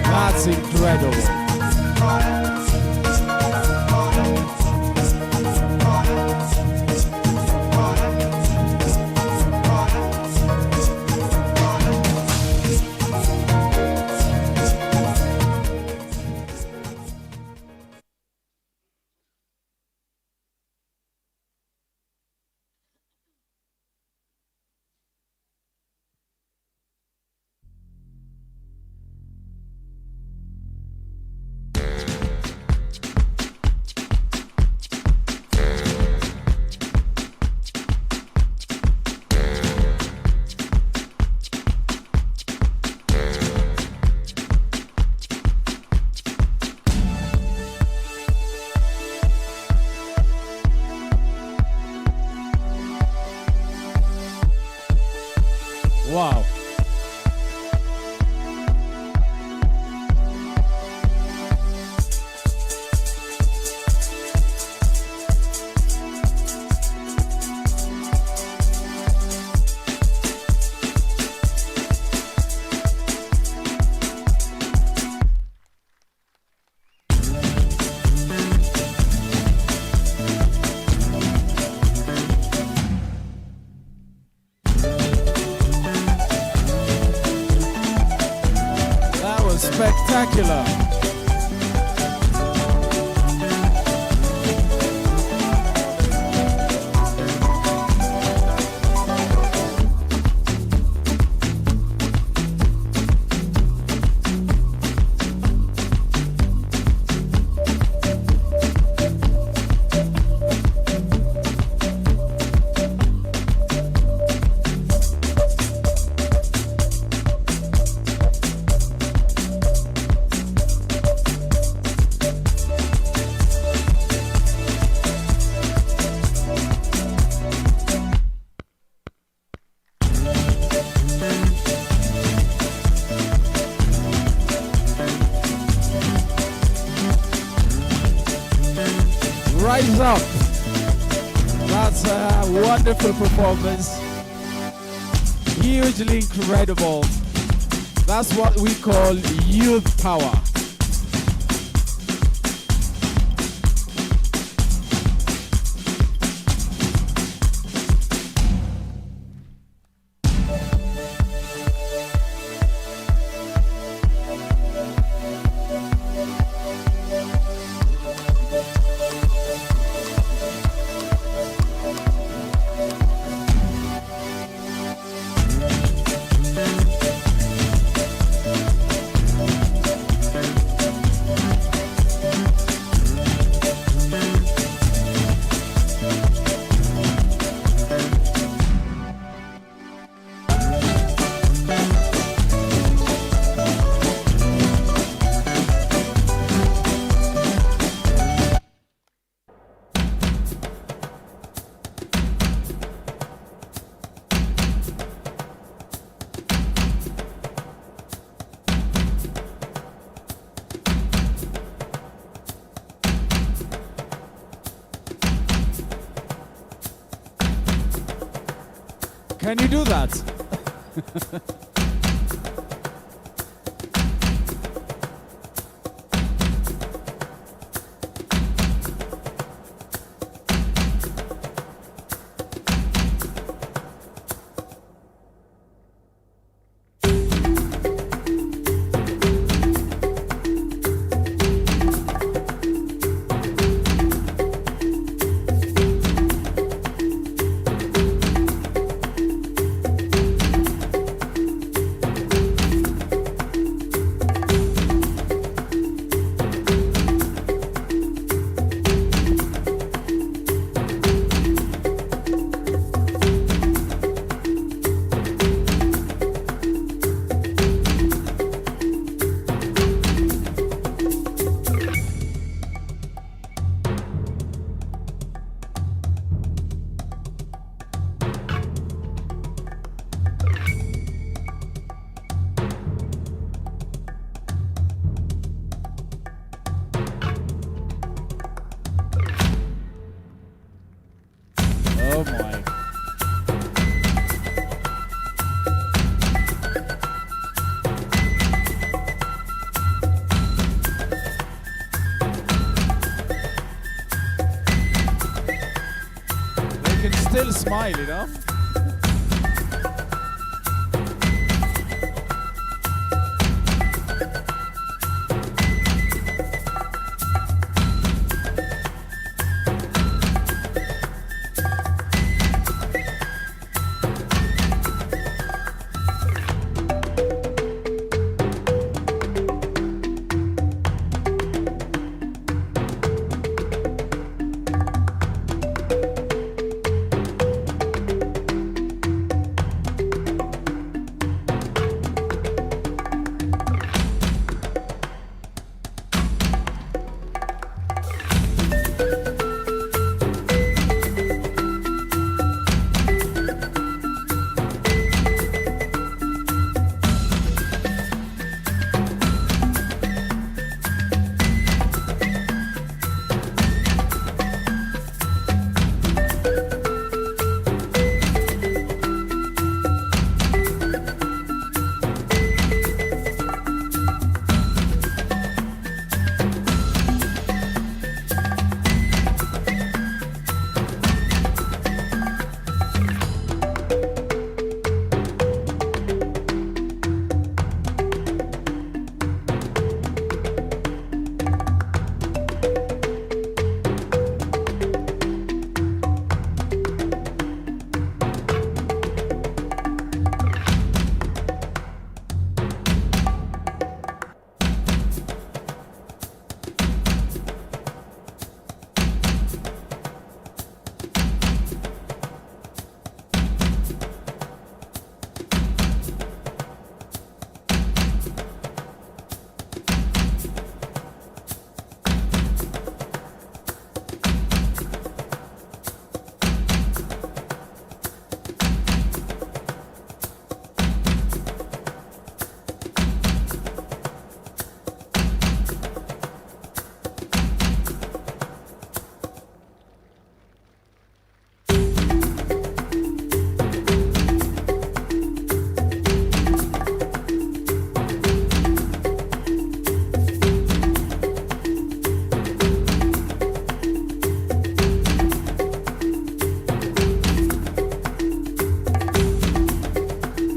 A: That's incredible. Wow. Spectacular. Rise up. That's a wonderful performance. Hugely incredible. That's what we call youth power. Can you do that? Oh my. They can still smile, you know?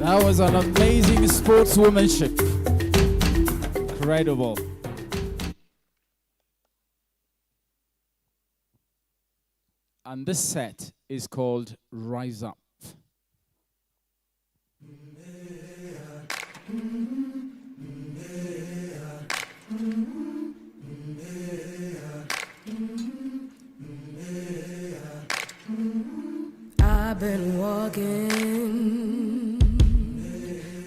A: That was an amazing sportswomanship. Incredible. And this set is called Rise Up.
K: I've been walking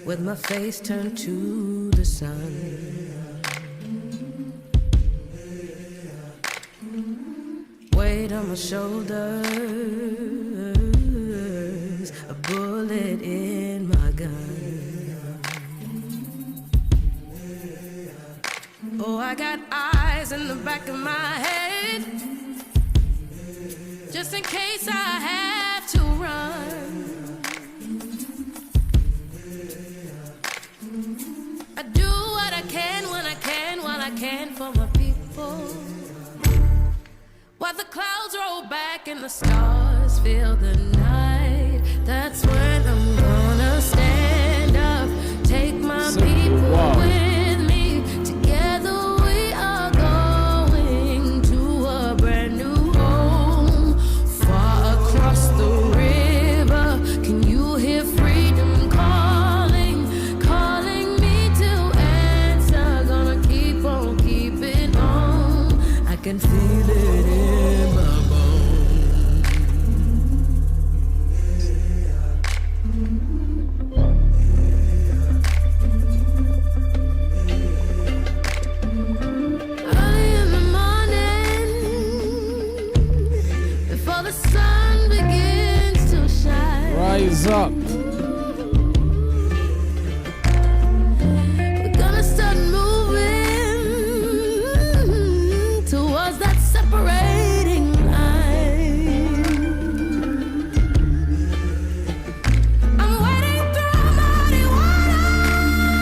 K: with my face turned to the sun, weight on my shoulders, a bullet in my gun. Oh, I got eyes in the back of my head, just in case I have to run. back and the stars fill the night. That's when I'm gonna stand up, take my people with me. Together we are going to a brand new home, far across the river. Can you hear freedom calling, calling me to answer? Gonna keep on keeping on. I can feel it in my early in the morning, before the sun begins to shine.
A: Rise up.
K: We're gonna start moving towards that separating line. I'm wading through muddy waters.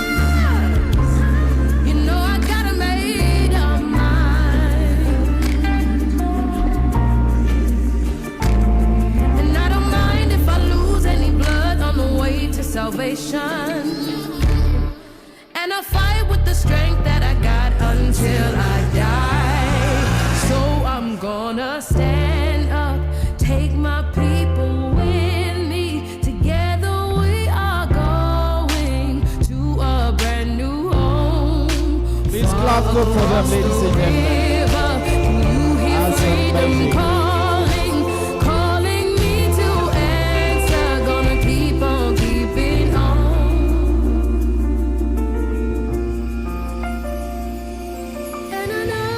K: You know I gotta make up mind. And I don't mind if I lose any blood on the way to salvation. And I fight with the strength that I got until I die. So I'm gonna stand up, take my people with me. Together we are going to a brand new home.
A: Please clap good for them, ladies and gentlemen.
K: Can you hear
A: That's
K: freedom
A: amazing.
K: calling, calling me to answer? Gonna keep on keeping on. And I know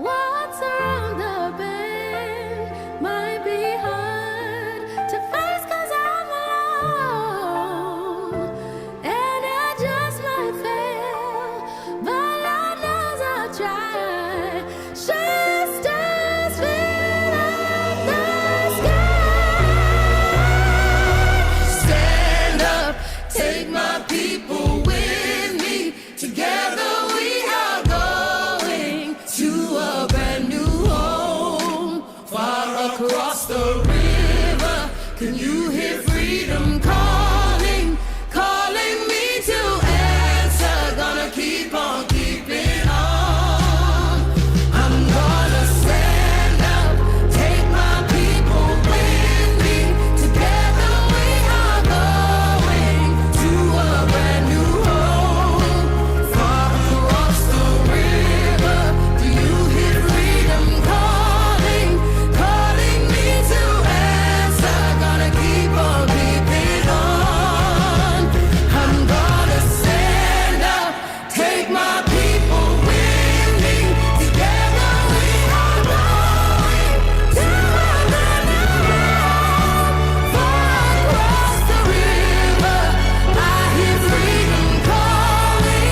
K: what's around the bend might be hard to face 'cause I'm alone. And I just might fail, but Lord knows I'll try. Just as fill up the sky. Stand up, take my people with me. Together we are going to a brand new home, far across the river. Can you hear freedom calling, calling me to answer? Gonna keep on keeping on. I'm gonna stand up, take my people with me. Together we are going to a brand new home, far across the river. Do you hear freedom calling, calling me to answer? Gonna keep on keeping on. I'm gonna stand up, take my people with me. Together we are going to a brand new home, far across the river. I hear freedom calling,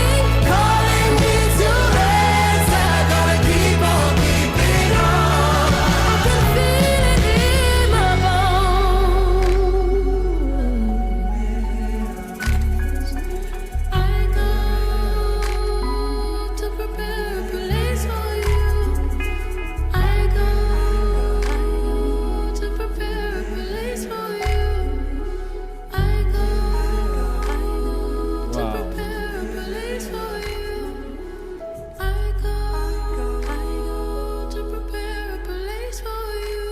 K: calling me to answer. Gonna keep on keeping on. I can feel it in my bones. I go to prepare a place for you. I go to prepare a place for you. I go to
A: Wow.
K: prepare a place for you. I go to prepare a place for you.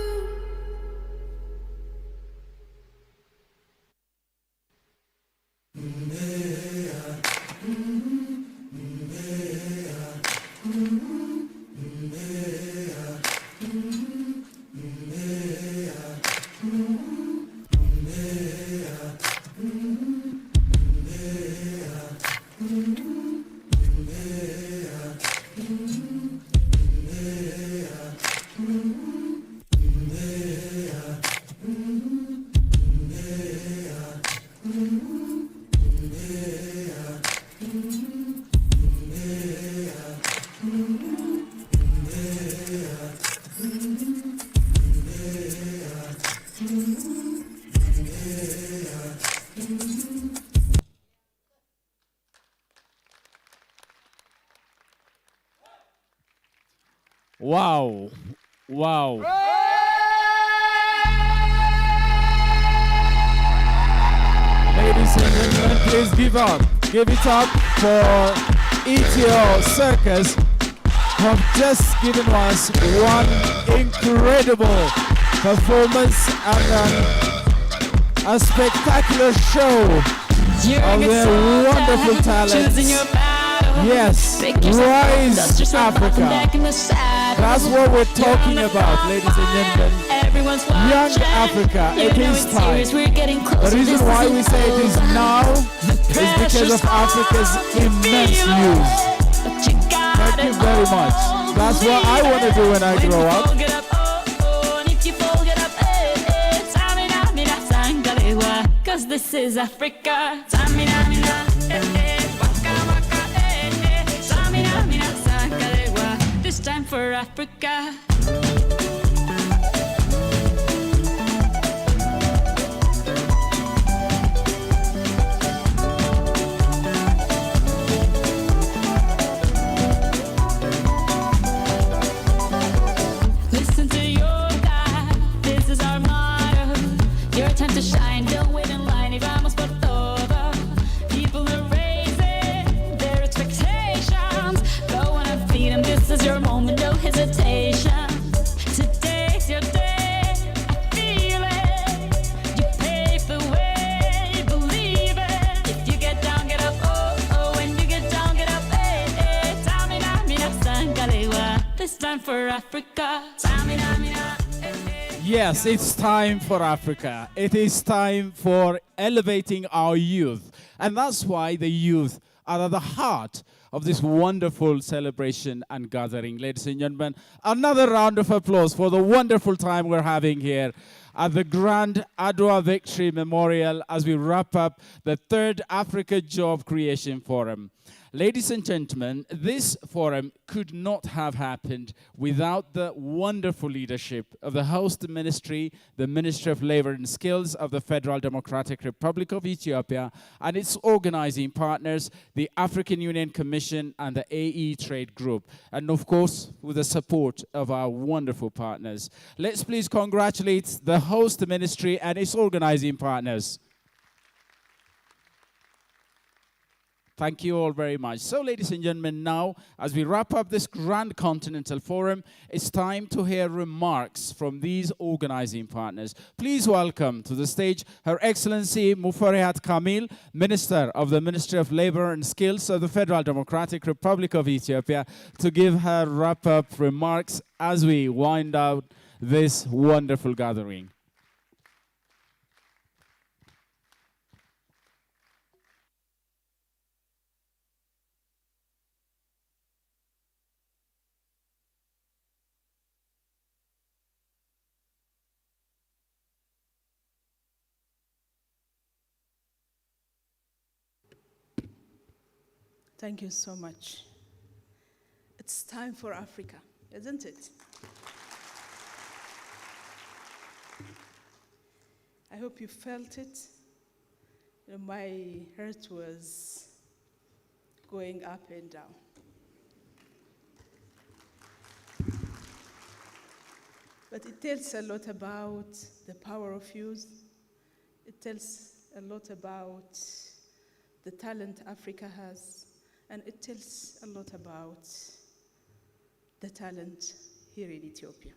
A: Wow. Wow. Ladies and gentlemen, please give it up for ETO Circus, who have just given us one incredible performance and a spectacular show of their wonderful talents. Yes, Rise Africa. That's what we're talking about, ladies and gentlemen. Young Africa, it is time. The reason why we say it is now is because of Africa's immense youth. Thank you very much. That's what I want to do when I grow up.
K: Cause this is Africa. This time for Africa. Listen to your God, this is our motto. Your time to shine, don't wait in line. Y vamos por todo. People are raising their expectations. Go on and feed them, this is your moment, no hesitation. Today's your day, I feel it. You pave the way, believe it. If you get down, get up, oh, oh. When you get down, get up, eh, eh. Tamina, mina, sangalewa. This time for Africa. Tamina, mina, eh, eh.
A: Yes, it's time for Africa. It is time for elevating our youth. And that's why the youth are at the heart of this wonderful celebration and gathering. Ladies and gentlemen, another round of applause for the wonderful time we're having here at the Grand Adwa Victory Memorial as we wrap up the 3rd Africa Job Creation Forum. Ladies and gentlemen, this forum could not have happened without the wonderful leadership of the host ministry, the Ministry of Labor and Skills of the Federal Democratic Republic of Ethiopia, and its organizing partners, the African Union Commission and the AE Trade Group, and of course, with the support of our wonderful partners. Let's please congratulate the host ministry and its organizing partners. Thank you all very much. So, ladies and gentlemen, now, as we wrap up this Grand Continental Forum, it's time to hear remarks from these organizing partners. Please welcome to the stage Her Excellency Muferihat Kamil, Minister of the Ministry of Labor and Skills of the Federal Democratic Republic of Ethiopia, to give her wrap-up remarks as we wind out this wonderful gathering.
L: Thank you so much. It's time for Africa, isn't it? I hope you felt it. You know, my heart was going up and down. But it tells a lot about the power of youth. It tells a lot about the talent Africa has. And it tells a lot about the talent here in Ethiopia.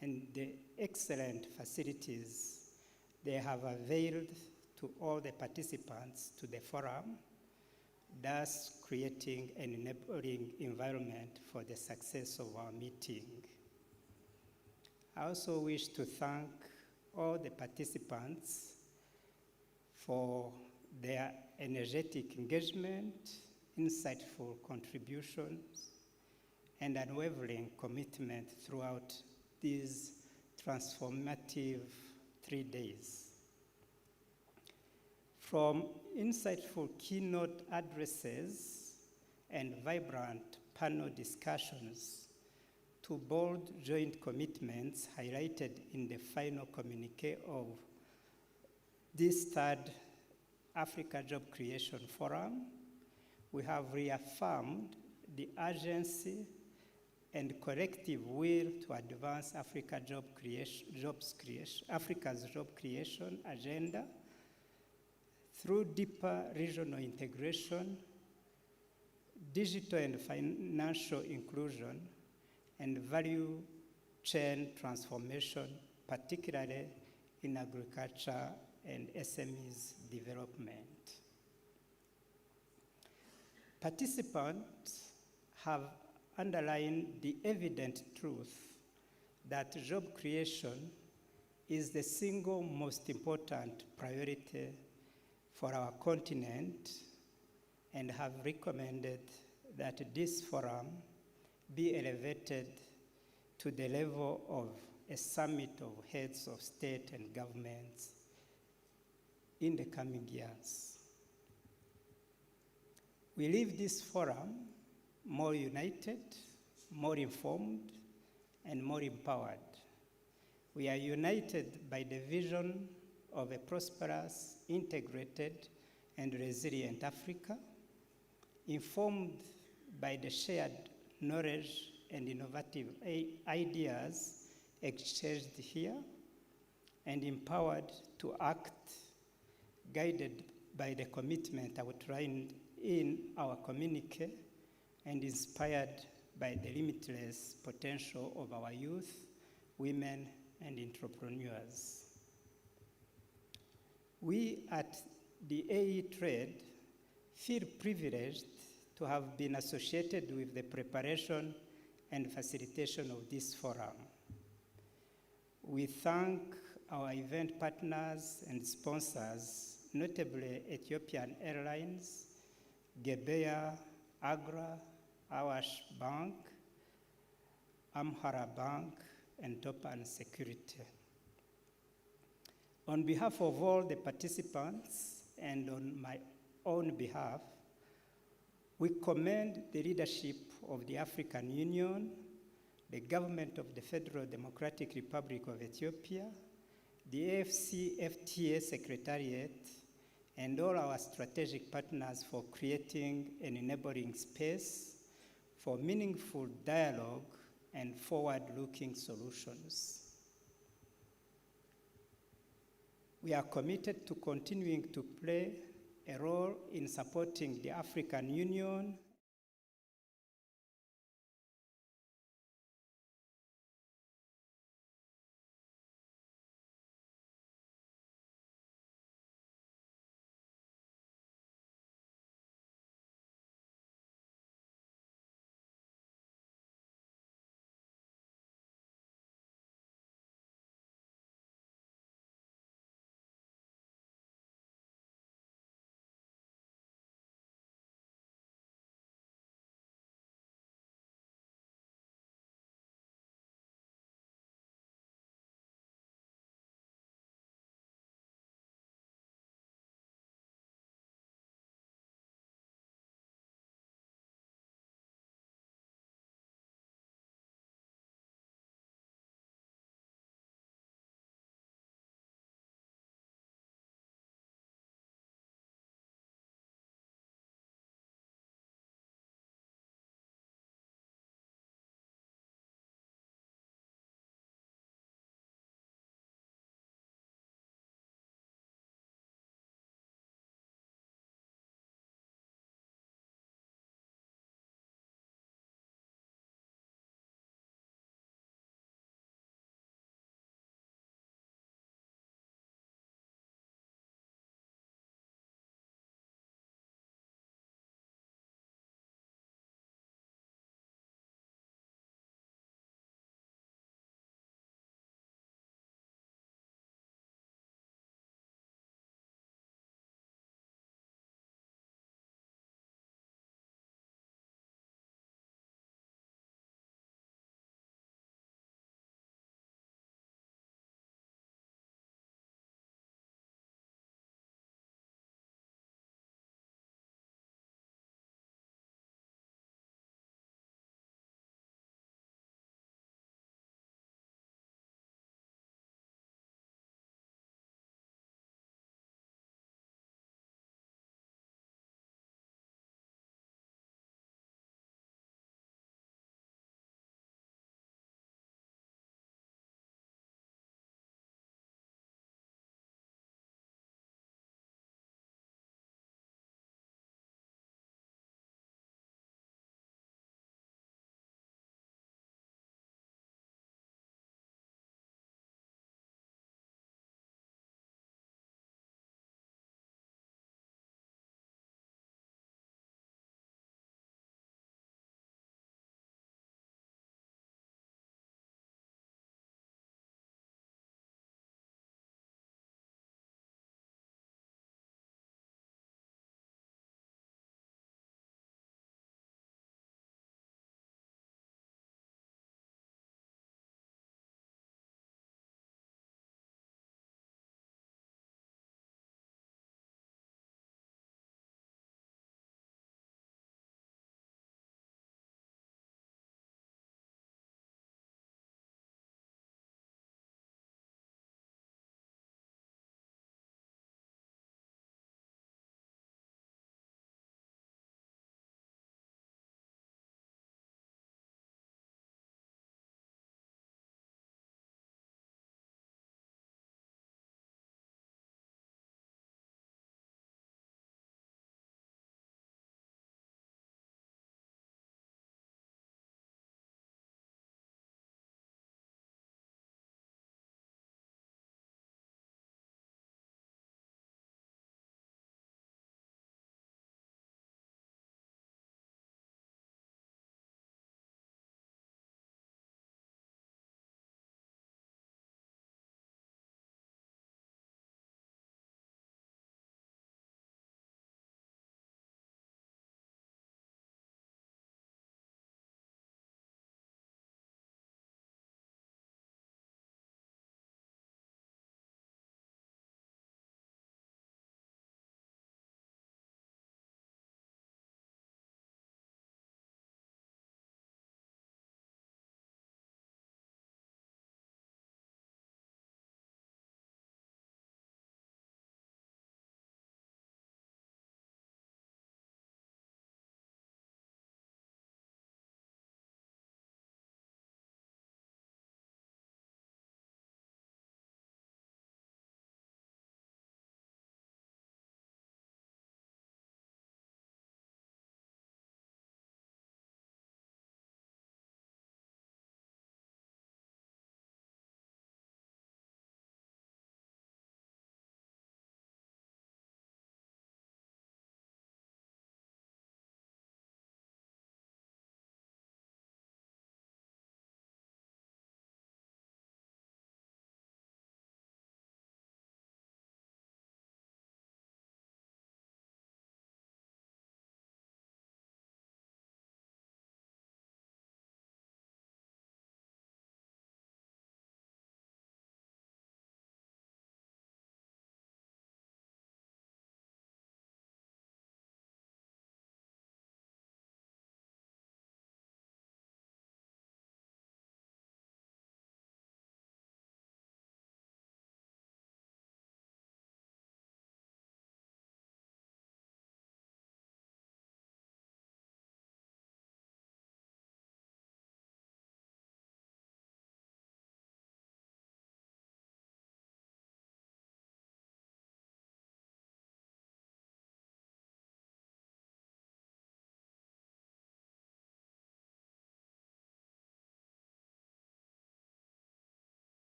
M: and the excellent facilities they have availed to all the participants to the forum, thus creating an enabling environment for the success of our meeting. I also wish to thank all the participants for their energetic engagement, insightful contributions, and unwavering commitment throughout these transformative 3 days. From insightful keynote addresses and vibrant panel discussions to bold joint commitments highlighted in the final communique of this third Africa Job Creation Forum, we have reaffirmed the urgency and collective will to advance Africa's job creation agenda through deeper regional integration, digital and financial inclusion, and value chain transformation, particularly in agriculture and SMEs development. Participants have underlined the evident truth that job creation is the single most important priority for our continent and have recommended that this forum be elevated to the level of a summit of heads of state and governments in the coming years. We leave this forum more united, more informed, and more empowered. We are united by the vision of a prosperous, integrated, and resilient Africa, informed by the shared knowledge and innovative ideas exchanged here, and empowered to act, guided by the commitment outlined in our communique, and inspired by the limitless potential of our youth, women, and entrepreneurs. We at the AE Trade feel privileged to have been associated with the preparation and facilitation of this forum. We thank our event partners and sponsors, notably Ethiopian Airlines, Gebeya, Agra, Awash Bank, Amhara Bank, and Topan Security. On behalf of all the participants and on my own behalf, we commend the leadership of the African Union, the government of the Federal Democratic Republic of Ethiopia, the AFC-FTA Secretariat, and all our strategic partners for creating an enabling space for meaningful dialogue and forward-looking solutions. We are committed to continuing to play a role in supporting the African Union